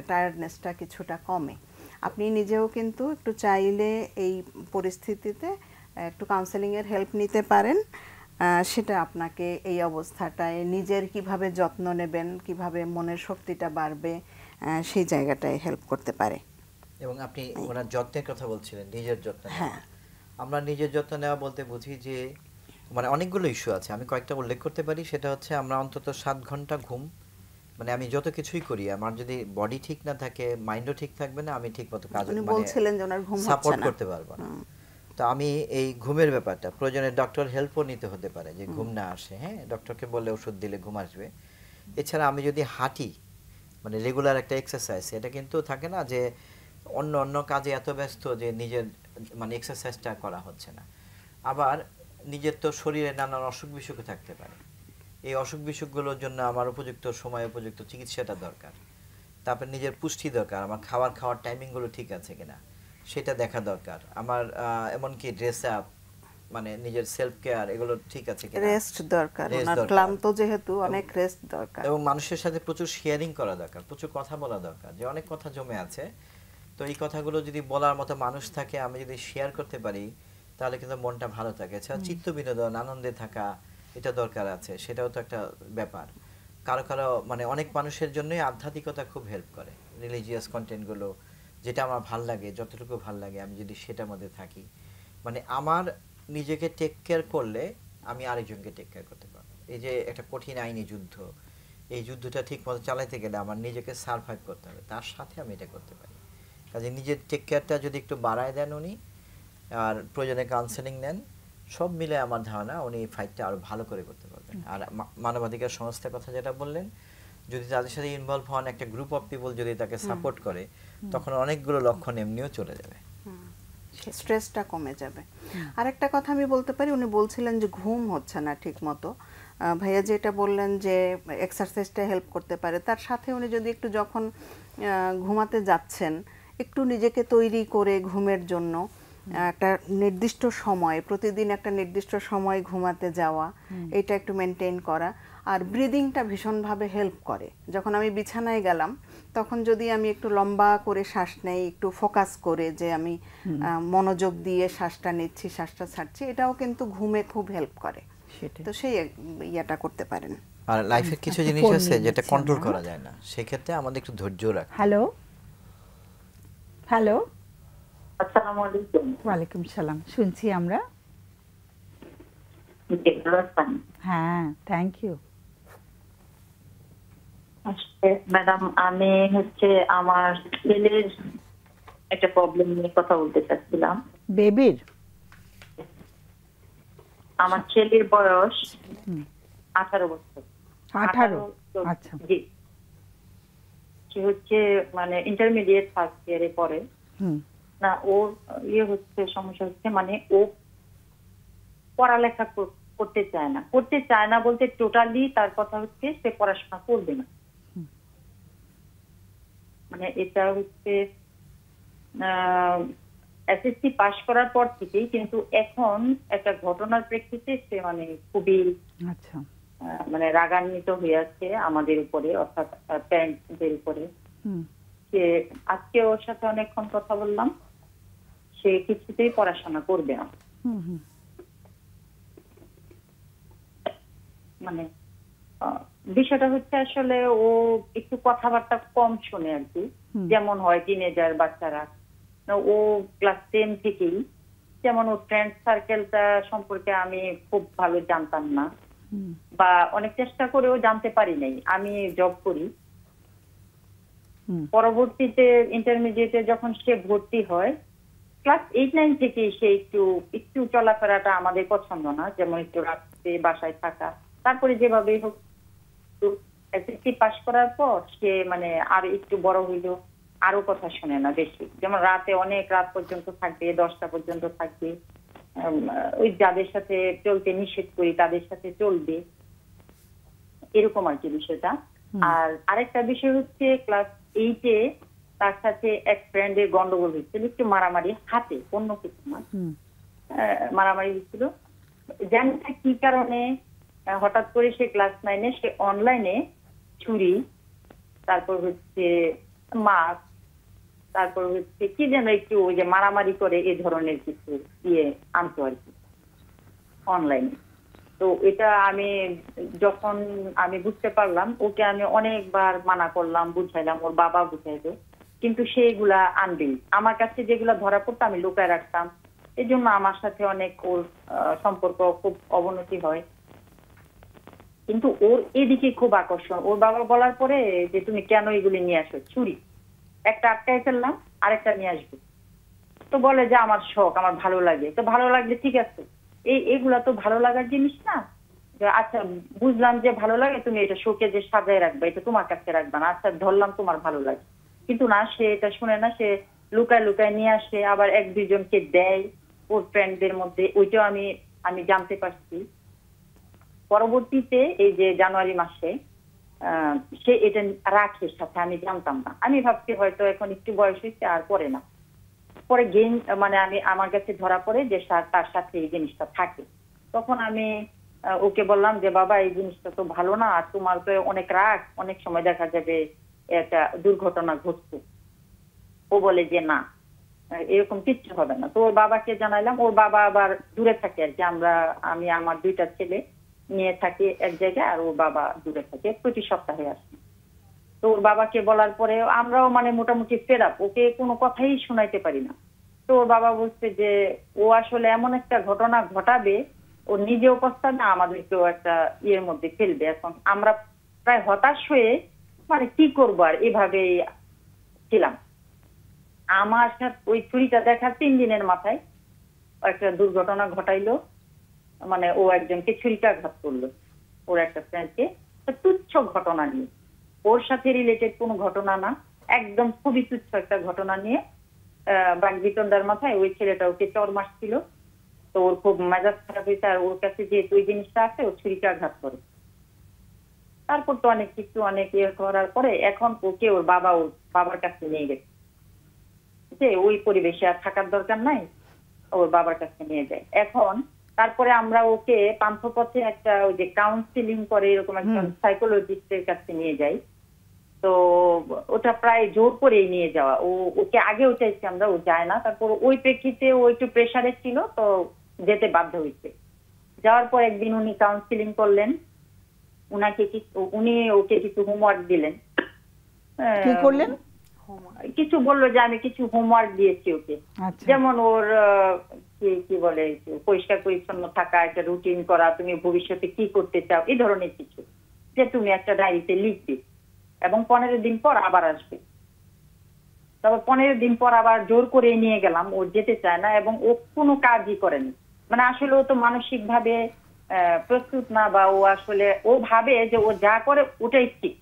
B: টায়ার্ডনেসটা কিছুটা কমে। আপনি নিজেও কিন্তু একটু চাইলে এই পরিস্থিতিতে একটু কাউন্সেলিংয়ের হেল্প নিতে পারেন। সেটা আপনাকে এই অবস্থাটায় নিজের কিভাবে যত্ন নেবেন, কিভাবে মনের শক্তিটা বাড়বে, সেই জায়গাটায় হেল্প করতে পারে।
C: এবং আপনি ওনার যত্নের কথা বলছিলেন, নিজের যত্ন। হ্যাঁ, আমরা নিজের যত্ন নেওয়া বলতে বুঝি যে মানে অনেকগুলো ইস্যু আছে, আমি কয়েকটা উল্লেখ করতে পারি। সেটা হচ্ছে আমরা অন্তত 7 ঘন্টা ঘুম, মানে আমি যত কিছুই করি, আমার যদি বডি ঠিক না থাকে, মাইন্ডও ঠিক থাকবে না, আমি ঠিক মতো কাজ সাপোর্ট করতে পারবো না। তো আমি এই ঘুমের ব্যাপারটা, প্রয়োজনে ডক্টর হেল্পও নিতে হতে পারে যে ঘুম না আসে, হ্যাঁ, ডক্টরকে বললে ওষুধ দিলে ঘুম আসবে। এছাড়া আমি যদি হাঁটি, মানে রেগুলার একটা এক্সারসাইজ, এটা কিন্তু থাকে না যে অন্য কাজে এত ব্যস্ত যে নিজের মানে এক্সারসাইজটা করা হচ্ছে না। আবার নিজের তো শরীরে নানান অসুখ বিসুখও থাকতে পারে, এই অসুখ বিসুখগুলোর জন্য আমার উপযুক্ত সময় উপযুক্ত চিকিৎসাটা দরকার। তারপর নিজের পুষ্টি দরকার, আমার খাওয়ার টাইমিংগুলো ঠিক আছে কিনা সেটা দেখা দরকার। আমার এমনকি ড্রেস আপ, মানে নিজের সেলফ কেয়ার, এগুলো ঠিক আছে কিনা,
B: রেস্ট দরকার, ক্লান্ত যেহেতু অনেক রেস্ট দরকার।
C: এবং মানুষের সাথে প্রচুর শেয়ারিং করা দরকার, প্রচুর কথা বলা দরকার, যে অনেক কথা জমে আছে। তো এই কথাগুলো যদি বলার মতো মানুষ থাকে, আমি যদি শেয়ার করতে পারি, তাহলে কিন্তু মনটা ভালো থাকে। এছাড়া চিত্ত বিনোদন, আনন্দে থাকা, এটা দরকার আছে, সেটাও তো একটা ব্যাপার। কারো মানে অনেক মানুষের জন্যই আধ্যাত্মিকতা খুব হেল্প করে, রিলিজিয়াস কন্টেন্টগুলো, যেটা আমার ভাল লাগে, যতটুকু ভাল লাগে, আমি যদি সেটার মধ্যে থাকি, মানে আমার নিজেকে টেক কেয়ার করলে আমি আরেকজনকে টেক কেয়ার করতে পারবো। এই যে একটা কঠিন আইনি যুদ্ধ, এই যুদ্ধটা ঠিক মতো চালাতে গেলে আমার নিজেকে সারভাইভ করতে হবে, তার সাথে আমি এটা করতে পারি। কাজে নিজের টেক কেয়ারটা যদি একটু বাড়ায় দেন উনি, আর প্রয়োজনে কাউন্সেলিং নেন, সব মিলে আমার ধারণা উনি ফাইটটা আরো ভালো করে করতে পারবেন। আর মানবাধিকার সংস্থার কথা যেটা বললেন, যদি তাদের সাথে ইনভলভ হন, একটা গ্রুপ অফ পিপল যদি তাকে সাপোর্ট করে, তখন অনেকগুলো লক্ষণ এমনিও চলে যাবে,
B: স্ট্রেসটা কমে যাবে। আর একটা কথা আমি বলতে পারি, উনি বলছিলেন যে ঘুম হচ্ছে না ঠিক মতো। ভাইয়া যেটা বললেন যে এক্সারসাইজটা হেল্প করতে পারে, তার সাথে উনি যদি একটু যখন ঘুমাতে যাচ্ছেন, একটু নিজেকে তৈরি করে ঘুমের জন্য একটা নির্দিষ্ট সময়, প্রতিদিন একটা নির্দিষ্ট সময় ঘুমাতে যাওয়া, এটা একটু মেনটেন করা। আর ব্রিদিংটা ভীষণভাবে হেল্প করে। যখন আমি বিছানায় গেলাম তখন যদি আমি একটু লম্বা করে শ্বাস নেই, একটু ফোকাস করে যে আমি মনোযোগ দিয়ে শ্বাসটা নিচ্ছি শ্বাসটা ছাড়ছি, এটাও কিন্তু ঘুমে খুব হেল্প করে। তো সেই ইয়াটা করতে পারেন।
C: আর লাইফের কিছু জিনিস আছে যেটা কন্ট্রোল করা যায় না, সেক্ষেত্রে আমাদের একটু ধৈর্য রাখতে।
A: হ্যালো হ্যালো,
G: আসসালামু আলাইকুম।
A: ওয়ালাইকুম সালাম, শুনছি আমরা। হ্যাঁ, থ্যাংক ইউ।
G: ম্যাডাম, আমি আমার ছেলের একটা প্রবলেম নিয়ে কথা বলতে চাচ্ছিলাম।
A: বেবির?
G: আমার ছেলের বয়স 18 বছর।
A: 18? আচ্ছা।
G: জি, সে মানে ইন্টারমিডিয়েট ফার্স্ট ইয়ারে পড়ে। না, ওর সমস্যা হচ্ছে মানে ও পড়ালেখা করতে চায় না। করতে চায় না বলতে টোটালি তার কথা হচ্ছে সে পড়াশোনা করবে না। মানে এটা এসএসসি পাশ করার পর থেকেই, কিন্তু এখন একটা ঘটনার প্রেক্ষিতে সে মানে খুবই মানে রাগান্বিত হয়ে আছে আমাদের উপরে, অর্থাৎ প্যারেন্টসদের উপরে। সে আজকে ওর সাথে অনেকক্ষণ কথা বললাম, সে কিছুতেই পড়াশোনা করবে না। মানে বিষয়টা হচ্ছে আসলে ও একটু কথাবার্তা কম শোনে আর কি, যেমন হয় টিনেজার বাচ্চারা। ও ক্লাস 10 থেকেই, যেমন ওর ফ্রেন্ড সার্কেলটা সম্পর্কে আমি খুব ভালো জানতাম না, বা অনেক চেষ্টা করেও জানতে পারি নাই। আমি জব করি। পরবর্তীতে ইন্টারমিডিয়েটে যখন সে ভর্তি হয়, ক্লাস 8-9 থেকে সে একটু চলাফেরাটা আমাদের পছন্দ না, যেমন একটু রাত্রে বাসায় থাকা। তারপরে যেভাবে হোক এসএসসি পাশ করার পর সে মানে আর একটু বড় হইলো, আরো কথা শুনে না বেশি। যেমন রাতে অনেক রাত পর্যন্ত থাকবে, 10টা পর্যন্ত থাকবে। ওই যাদের সাথে চলতে নিষেধ করি তাদের সাথে চলবে, এরকম আর কি বিষয়টা। আর আরেকটা বিষয় হচ্ছে ক্লাস 8-এ তার সাথে এক ফ্রেন্ডের গন্ডগোল হয়েছিল, একটু মারামারি, হাতে, অন্য কিছু না, মারামারি হয়েছিল। জানি না কি কারণে হঠাৎ করে সে ক্লাস 9-এ সে অনলাইনে ছুরি, তারপর মাছ, তারপর কি যেন একটু ওই যে মারামারি করে এই ধরনের কিছু আনতো আর কি অনলাইনে। তো এটা যখন আমি বুঝতে পারলাম, ওকে আমি অনেকবার মানা করলাম, বুঝাইলাম, ওর বাবা বুঝাইলো, কিন্তু সেইগুলা আনবেই। আমার কাছে যেগুলা ধরা পড়তো আমি লুকায় রাখতাম, এই জন্য আমার সাথে অনেক ওর সম্পর্ক খুব অবনতি হয়। কিন্তু ওর এদিকে খুব আকর্ষণ। ওর বাবা বলার পরে যে তুমি কেন এগুলি নিয়ে আসো, ছুরি একটা আটকায় ফেললাম, আরেকটা নিয়ে আসবো। তো বলে যে আমার শখ, আমার ভালো লাগে। তো ভালো লাগলে ঠিক আছে, এইগুলা তো ভালো লাগার জিনিস না। আচ্ছা, বুঝলাম যে ভালো লাগে, তুমি এটা শোকে যে সাজায় রাখবে, এটা তোমার কাছে রাখবে না। আচ্ছা, ধরলাম তোমার ভালো লাগে, কিন্তু না, সে এটা শুনে না। সে লুকায় লুকায় নিয়ে আসে, আবার 1-2 জনকে দেয় ওর ফ্রেন্ডদের মধ্যে। ওইটাও আমি জানতে পারছি পরবর্তীতে, এই যে জানুয়ারি মাসে সে এটা রাখে সাথে, আমি জানতাম না। আমি ভাবছি হয়তো এখন একটু বয়স হয়েছে আর পরে না। পরে মানে আমার কাছে ধরা পড়ে যে তার সাথে এই জিনিসটা থাকে। তখন আমি ওকে বললাম যে বাবা, এই জিনিসটা তো ভালো না, আর তোমার তো অনেক রাগ, অনেক সময় দেখা যাবে একটা দুর্ঘটনা ঘটছে। ও বলে যে না, এরকম কিচ্ছু হবে না। তো ওর বাবাকে জানাইলাম। ওর বাবা আবার দূরে থাকে আর কি। আমি আমার 2টা ছেলে নিয়ে থাকি এক জায়গায়, আর ওর বাবা দূরে থাকে, প্রতি সপ্তাহে আসে। তো ওর বাবাকে বলার পরে আমরাও মানে মোটামুটি ফেড আপ, ওকে কোনো কথাই শোনাইতে পারি না। তো ওর বাবা বলছে যে ও আসলে এমন একটা ঘটনা ঘটাবে, ও নিজেও পস্তাবে না, আমাদেরকেও একটা ইয়ের মধ্যে ফেলবে। এখন আমরা প্রায় হতাশ হয়ে মানে কি করবো আর, এভাবে ছিলাম। আমার সাথে ওই ছুরিটা দেখার 3 দিনের মাথায় একটা দুর্ঘটনা ঘটাইলো। মানে ও একজনকে ছুরিকাঘাত করলো, ওর একটা ফ্রেন্ডকে। তুচ্ছ ঘটনা নিয়ে, ওর সাথে রিলেটেড কোনো ঘটনা না, একদম খুবই তুচ্ছ একটা ঘটনা নিয়ে বাগবিতন্ডার মাথায় ওই ছেলেটা ওকে চর মারছিল। তো ওর খুব মেজাজ খারাপ হয়েছে, আর ওর কাছে যে ওই জিনিসটা আছে, ও ছুরিকাঘাত করে। তারপর তো অনেক কিছু অনেক ইয়ে করার পরে এখন ওকে ওর বাবার কাছে নিয়ে গেছে, যে ওই পরিবেশে আর থাকার দরকার নাই, ওর বাবার কাছে নিয়ে যায়। এখন তারপরে আমরা ওকে পান্থপথে একটা ওই যে কাউন্সিলিং করে এরকম একজন সাইকোলজিস্টের কাছে নিয়ে যাই। তো ওটা প্রায় জোর করেই নিয়ে যাওয়া, ওকে আগেও চাইছি আমরা, ও যায় না। তারপর ওই প্রেক্ষিতে ও একটু প্রেশারে ছিল, তো যেতে বাধ্য হয়েছে। যাওয়ার পর একদিন উনি কাউন্সিলিং করলেন, উনি ওকে কিছু হোমওয়ার্ক দিলেন।
A: কি করলেন?
G: কিছু বললো যে আমি কিছু হোমওয়ার্ক দিয়েছি ওকে, যেমন ওর কি বলে পরিষ্কার পরিচ্ছন্ন থাকা, একটা রুটিন করা, তুমি ভবিষ্যতে কি করতে চাও, এই ধরনের কিছু, যে তুমি একটা ডায়েরিতে লিখবে এবং 15 দিন পর আবার আসবে। তবে 15 দিন পর আবার জোর করে নিয়ে গেলাম, ও যেতে চায় না এবং ও কোনো কাজই করেনি। মানে আসলে ও তো মানসিক ভাবে প্রস্তুত না, বা ও আসলে ও ভাবে যে ও যা করে ওটাই ঠিক,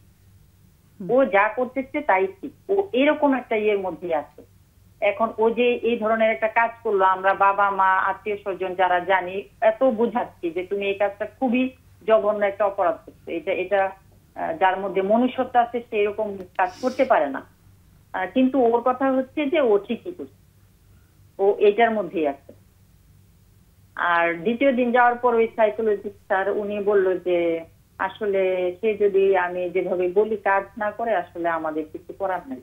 G: ও যা করতেছে তাই ঠিক, ও এরকম একটা ইয়ের মধ্যে আছে। এখন ও যে এই ধরনের একটা কাজ করলো, আমরা বাবা মা আত্মীয় স্বজন যারা জানি, এত বুঝাচ্ছি যে তুমি এই কাজটা খুবই জঘন্য একটা অপরাধ করছো, এটা যার মধ্যে মনুষ্যত্ব আছে সে এরকম কাজ করতে পারে না। কিন্তু ওর কথা হচ্ছে যে ও ঠিকই করছে, ও এটার মধ্যেই আছে। আর দ্বিতীয় দিন যাওয়ার পর ওই সাইকোলজিস্ট স্যার উনি বলল যে আসলে সে যদি আমি যেভাবে বলি কাজ না করে, আসলে আমাদের কিছু করার নাই,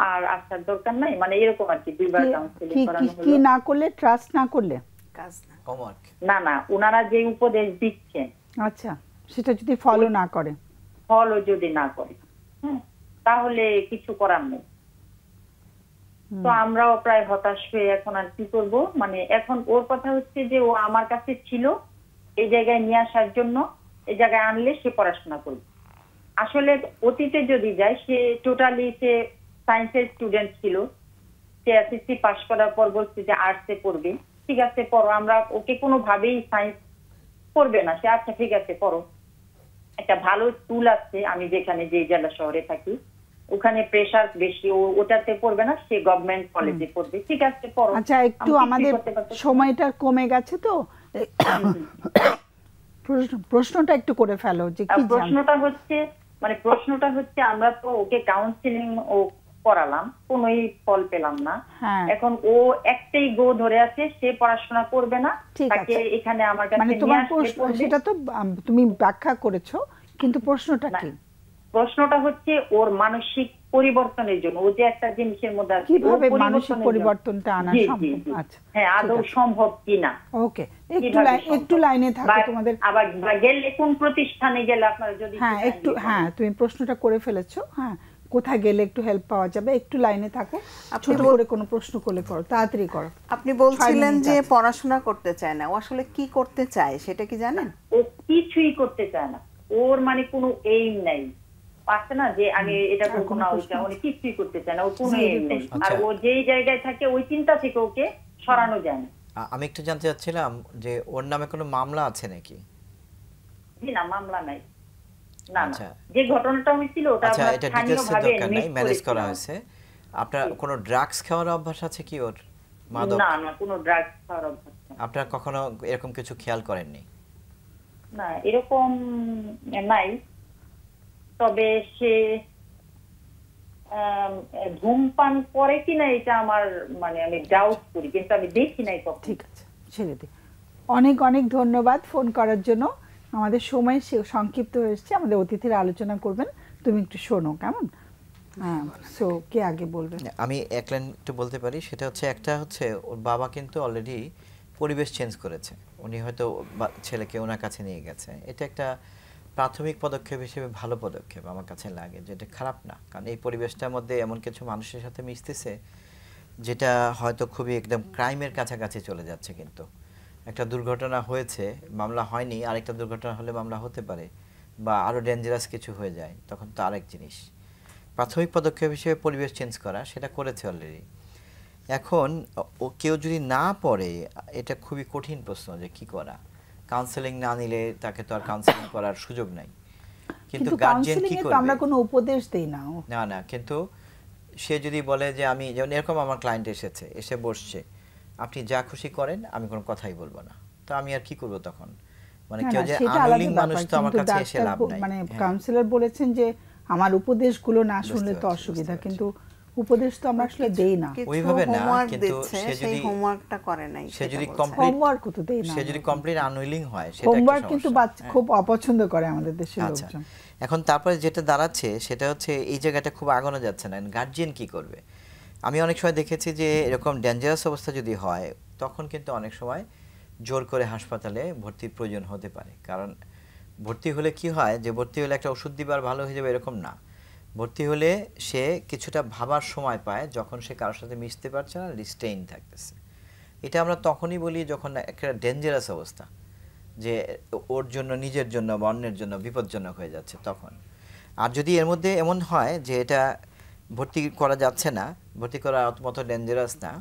G: আর আসার দরকার নাই, মানে এরকম আর কি। 2 বার কাউন্সিলিং করানো হলো।
A: কি না করলে? ট্রাস্ট না করলে?
B: কাজ না,
C: হোমওয়ার্ক
G: না, ওনারা যে উপদেশ দিচ্ছেন,
A: আচ্ছা, সেটা যদি ফলো না করে,
G: যদি না করে, তাহলে কিছু করার নেই। তো আমরাও প্রায় হতাশ হয়ে এখন আর কি করবো, মানে এখন ওর কথা হচ্ছে যে ও আমার কাছে ছিল এই জায়গায় নিয়ে আসার জন্য, এই জায়গায় আনলে সে পড়াশোনা করবে। আসলে অতীতে যদি যায়, সে টোটালি সে সায়েন্সের স্টুডেন্ট ছিল, সে এসএসসি পাস করার পর বলছে যে আর্টসে পড়বে। ঠিক আছে পড়ো, আমরা ওকে কোনোভাবেই সায়েন্স পড়বে না, সে আচ্ছা ঠিক আছে পড়ো, একটা ভালো স্কুল আছে আমি যেখানে যে জেলা শহরে থাকি, ওখানে প্রেসার বেশি, ওটাতে পড়বে না, সে গভর্নমেন্ট কলেজে পড়বে। ঠিক আছে পড়ো।
A: আচ্ছা, একটু আমাদের সময়টা কমে গেছে, তো প্রশ্নটা একটু করে ফেলো যে কি
G: প্রশ্নটা হচ্ছে আমরা তো ওকে কাউন্সিলিং ও করালাম, কোনোই ফল পেলাম না। এখন ও একটাই গো ধরে আছে, সে পড়াশোনা করবে না, তাকে এখানে আমার কাছে নিয়ে আসবে।
A: সেটা তো তুমি ব্যাখ্যা করেছো, কিন্তু প্রশ্নটা কি?
G: প্রশ্নটা হচ্ছে ওর মানসিক পরিবর্তনের জন্য, ও যে একটা জিনিসের মধ্যে আছে,
A: কিভাবে মানসিক পরিবর্তনটা আনা সম্ভব? আচ্ছা,
G: হ্যাঁ, আদৌ সম্ভব কিনা।
A: ওকে, একটু লাইনে থাকো তোমাদের।
G: আবার গেলে কোন প্রতিষ্ঠানে গেলে আপনারা যদি
A: তুমি প্রশ্নটা করে ফেলেছো, কোথায় গেলে একটু হেল্প পাওয়া যাবে, একটু লাইনে থাকো। ছোট করে কোনো প্রশ্ন করলে করো, তাড়াতাড়ি করো।
B: আপনি বলছিলেন যে পড়াশোনা করতে চায় না, ও আসলে কি করতে চায় সেটা কি জানেন?
G: ও কিছুই করতে চায় না, ওর মানে কোনো এইম নাই, আছে না যে আমি এটা করবো না, ওইটা, উনি কিছুই করতে চায় না, ওর কোনো এইম নেই। আর ও যেই জায়গায় থাকে ওই চিন্তা থেকে ওকে সরানো যায় না।
C: আমি একটু জানতে চাচ্ছিলাম যে ওর নামে কোনো মামলা আছে নাকি?
G: জি না, মামলা নাই। না, যে ঘটনাটা হয়েছিল ওটা
C: আচ্ছা, এটা ডিটেইলসে দরকার নাই, ম্যানেজ করা হয়েছে। আপনার কোনো ড্রাগস খাওয়ার অভ্যাস আছে কি ওর? মাদক?
G: না, কোনো ড্রাগস খাওয়ার অভ্যাস নেই।
C: আপনারা কখনো এরকম কিছু খেয়াল করেননি?
G: না, এরকম নাই। তবে সে ধূমপান করে কিনা এটা আমার মানে আমি ডাউট করি, কিন্তু আমি দেখি নাই কখনো।
A: ঠিক আছে, ছেড়ে দিই। অনেক অনেক ধন্যবাদ ফোন করার জন্য। আমাদের সময় সংক্ষিপ্ত হয়েছে, আমাদের অতিথিরা আলোচনা করবেন, তুমি একটু শোনো কেমন। সো কে আগে বলবেন?
C: আমি এক লাইন একটু বলতে পারি, সেটা হচ্ছে একটা হচ্ছে ওর বাবা কিন্তু অলরেডি পরিবেশ চেঞ্জ করেছে, উনি হয়তো ছেলেকে ওনার কাছে নিয়ে গেছে। এটা একটা প্রাথমিক পদক্ষেপ হিসেবে ভালো পদক্ষেপ আমার কাছে লাগে, যেটা খারাপ না, কারণ এই পরিবেশটার মধ্যে এমন কিছু মানুষের সাথে মিশতেছে যেটা হয়তো খুবই একদম ক্রাইমের কাছাকাছি চলে যাচ্ছে। কিন্তু একটা দুর্ঘটনা হয়েছে, মামলা হয়নি, আরেকটা দুর্ঘটনা হলে মামলা হতে পারে, বা আরও ডেঞ্জারাস কিছু হয়ে যায়, তখন তো আরেক জিনিস। প্রাথমিক পদক্ষেপ হিসেবে পরিবেশ চেঞ্জ করা, সেটা করেছে অলরেডি। এখন ও কেউ যদি না পড়ে, এটা খুবই কঠিন প্রশ্ন যে কি করা। কাউন্সেলিং না নিলে তাকে তো আর কাউন্সেলিং করার সুযোগ নাই, কিন্তু গার্জিয়ান কি করবে?
A: আমরা কোনো উপদেশ দেই না।
C: না, কিন্তু সে যদি বলে যে আমি, যেমন এরকম আমার ক্লায়েন্ট এসে বসছে, আপনি যা খুশি করেন, আমি কোনো কথাই বলবো না, তো আমি আর কি করবো তখন? মানে কেউ যে আনউইলিং মানুষ তো আমার কাছে এসে লাভ নাই।
A: মানে কাউন্সিলর বলেছেন যে আমার উপদেশগুলো না শুনলে তো অসুবিধা, কিন্তু উপদেশ তো আমরা আসলে দেই না
C: ওইভাবে না, কিন্তু সে যদি
B: হোমওয়ার্কটা করে নাই,
C: সে যদি কমপ্লিট
A: হোমওয়ার্ক তো দেই না,
C: সে যদি কমপ্লিট আনউইলিং হয় সেটা
A: হোমওয়ার্ক কিন্তু বাচ্চা খুব অপছন্দ করে আমাদের দেশের লোকজন।
C: এখন তারপরে যেটা দাঁড়াচ্ছে সেটা হচ্ছে এই জায়গাটা খুব আগানো যাচ্ছে না, গার্জিয়ান কি করবে। আমি অনেক সময় দেখেছি যে এরকম ডেঞ্জারাস অবস্থা যদি হয় তখন কিন্তু অনেক সময় জোর করে হাসপাতালে ভর্তির প্রয়োজন হতে পারে। কারণ ভর্তি হলে কি হয় যে ভর্তি হলে একটা ওষুধ দিবার ভালো হয়ে যাবে এরকম না, ভর্তি হলে সে কিছুটা ভাবার সময় পায় যখন সে কারোর সাথে মিশতে পারছে না, রিস্ট্রেইন থাকতেছে। এটা আমরা তখনই বলি যখন একটা ডেঞ্জারাস অবস্থা, যে ওর জন্য নিজের জন্য বা অন্যের জন্য বিপজ্জনক হয়ে যাচ্ছে তখন। আর যদি এর মধ্যে এমন হয় যে এটা ভর্তি করা যাচ্ছে না, ভর্তি করা মতো ডেঞ্জারাস না,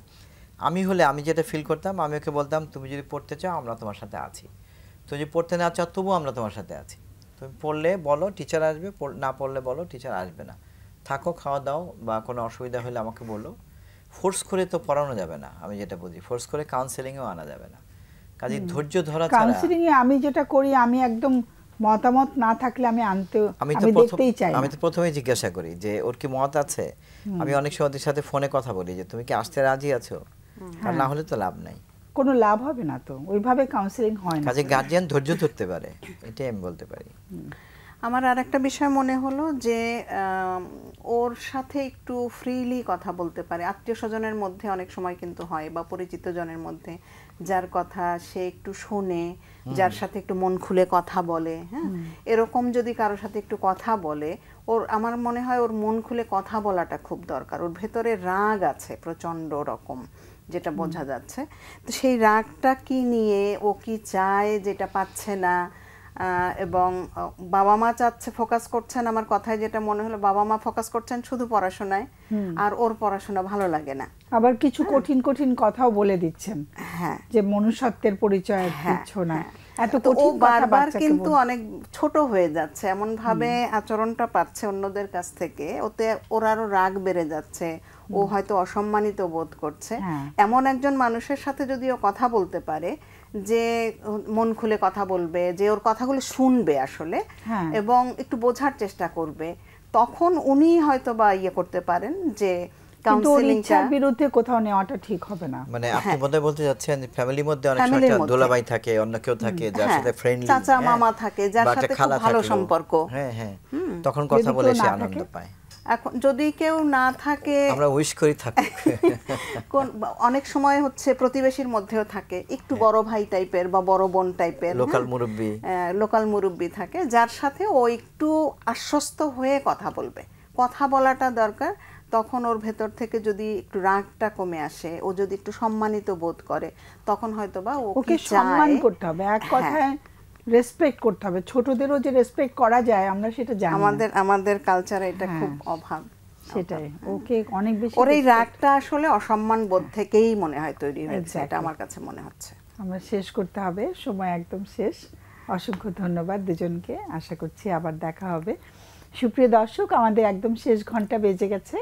C: আমি হলে আমি যেটা ফিল করতাম, আমি ওকে বলতাম তুমি যদি পড়তে চাও আমরা তোমার সাথে আছি, তুমি যদি পড়তে না চাও তবুও আমরা তোমার সাথে আছি, তুমি পড়লে বলো টিচার আসবে, না পড়লে বলো টিচার আসবে না, থাকো খাওয়া দাও, বা কোনো অসুবিধা হলে আমাকে বলো। ফোর্স করে তো পড়ানো যাবে না, আমি যেটা বুঝি ফোর্স করে কাউন্সেলিংয়েও আনা যাবে না। কাজে ধৈর্য ধরা ছাড়া
A: কাউন্সেলিং এ আমি যেটা করি, আমি একদম মতামত না থাকলে আমি দেখতেই চাই।
C: আমি তো প্রথমেই জিজ্ঞাসা করি যে ওর কি মত আছে। আমি অনেক সময় ওদের সাথে ফোনে কথা বলি যে তুমি কি আসতে রাজি আছো, আর না হলে তো লাভ নাই,
A: কোনো লাভ হবে না, তো ওইভাবে কাউন্সেলিং হয় না।
C: কাজে গার্জিয়ান ধৈর্য ধরতে পারে, এটাই আমি বলতে পারি।
B: আমার আর একটা বিষয় মনে হলো যে ওর সাথে একটু ফ্রিলি কথা বলতে পারে। আত্মীয় স্বজনের মধ্যে অনেক সময় কিন্তু হয়, বা পরিচিত জনের মধ্যে, যার কথা সে একটু শোনে, যার সাথে একটু মন খুলে কথা বলে, হ্যাঁ, এরকম যদি কারোর সাথে একটু কথা বলে, ওর আমার মনে হয় ওর মন খুলে কথা বলাটা খুব দরকার। ওর ভেতরে রাগ আছে প্রচণ্ড রকম, যেটা বোঝা যাচ্ছে। তো সেই রাগটা কি নিয়ে, ও কি চায় যেটা পাচ্ছে না, এবং বাবা মা চাচ্ছে, ফোকাস করছেন, আমার কথায় যেটা মনে হলো বাবা মা ফোকাস করছেন শুধু পড়াশোনায়, আর ওর পড়াশোনা ভালো লাগে না।
A: আবার কিছু কঠিন কঠিন কথাও বলে দিচ্ছেন, হ্যাঁ, যে মনুষ্যত্বের পরিচয় দিচ্ছ না, এত কঠিন কথা
B: বারবার কিন্তু অনেক ছোট হয়ে যাচ্ছে, এমন ভাবে আচরণটা পাচ্ছে অন্যদের কাছ থেকে, ওতে ওর আরো রাগ বেড়ে যাচ্ছে, ও হয়তো অসম্মানিত বোধ করছে। এমন একজন মানুষের সাথে যদি ও কথা বলতে পারে, যে মন খুলে কথা বলবে, যে ওর কথাগুলো শুনবে আসলে, এবং একটু বোঝার চেষ্টা করবে, তখন উনি হয়তো বা ইয়ে করতে পারেন যে
A: কাউন্সেলিংটার বিরুদ্ধে কোথাও নেওয়াটা ঠিক হবে না।
C: মানে আপনি বোধহয় বলতে যাচ্ছেন ফ্যামিলির মধ্যে অনেক সময় দোলাভাই থাকে, অন্য কেউ থাকে যার সাথে ফ্রেন্ডলি,
B: চাচা মামা থাকে, যার সাথে খুব ভালো সম্পর্ক,
C: হ্যাঁ হ্যাঁ, তখন কথা বলে সে আনন্দ পায়।
B: এখন যদি কেউ না থাকে,
C: আমরা উইশ করি থাকে,
B: অনেক সময় হচ্ছে প্রতিবেশীর মধ্যেও থাকে একটু বড় ভাই টাইপের বা বড় বোন টাইপের, লোকাল মুরব্বি থাকে, যার সাথে ও একটু আশ্বস্ত হয়ে কথা বলবে, কথা বলাটা দরকার। তখন ওর ভেতর থেকে যদি একটু রাগটা কমে আসে, ও যদি একটু সম্মানিত বোধ করে, তখন হয়তো বা
A: ওকে সম্মান করতে হবে, এক কথায় রেসপেক্ট করতে হবে। ছোটদেরও যে রেসপেক্ট করা যায় আমরা সেটা জানি,
B: আমাদের কালচারে এটা খুব অভাব।
A: সেটাই, ওকে অনেক বেশি,
B: ওর এই রাগটা আসলে অসম্মান বোধ থেকেই মনে হয় তৈরি হয়েছে, এটা আমার কাছে মনে হচ্ছে।
A: আমরা শেষ করতে হবে, সময় একদম শেষ। অসংখ্য ধন্যবাদ দুজনকে, আশা করছি আবার দেখা হবে। সুপ্রিয় দর্শক, আমাদের একদম শেষ ঘন্টা বেজে গেছে,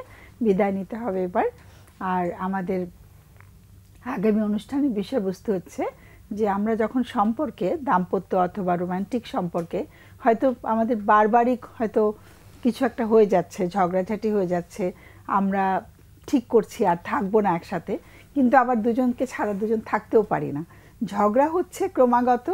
A: বিদায় নিতে হবে এবার। আর আমাদের আগামী অনুষ্ঠানের বিষয়বস্তু হচ্ছে যে আমরা যখন সম্পর্কে, দাম্পত্য অথবা রোমান্টিক সম্পর্কে হয়তো আমাদের বারবারই হয়তো কিছু একটা হয়ে যাচ্ছে, ঝগড়াঝাটি হয়ে যাচ্ছে, আমরা ঠিক করছি আর থাকবো না একসাথে, কিন্তু আবার দুজনকে ছাড়া দুজন থাকতেও পারি না, ঝগড়া হচ্ছে ক্রমাগত,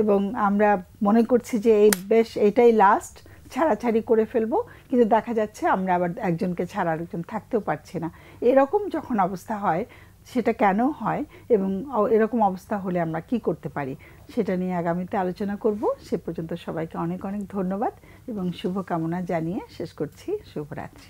A: এবং আমরা মনে করছি যে এই বেশ এটাই লাস্ট, ছাড়াছাড়ি করে ফেলবো, কিন্তু দেখা যাচ্ছে আমরা আবার একজনকে ছাড়া আরেকজন থাকতেও পারছি না। এরকম যখন অবস্থা হয়, সেটা কেন হয় এবং এরকম অবস্থা হলে আমরা কি করতে পারি, সেটা নিয়ে আগামীতে আলোচনা করব। সে পর্যন্ত সবাইকে অনেক অনেক ধন্যবাদ এবং শুভকামনা জানিয়ে শেষ করছি। শুভরাত্রি।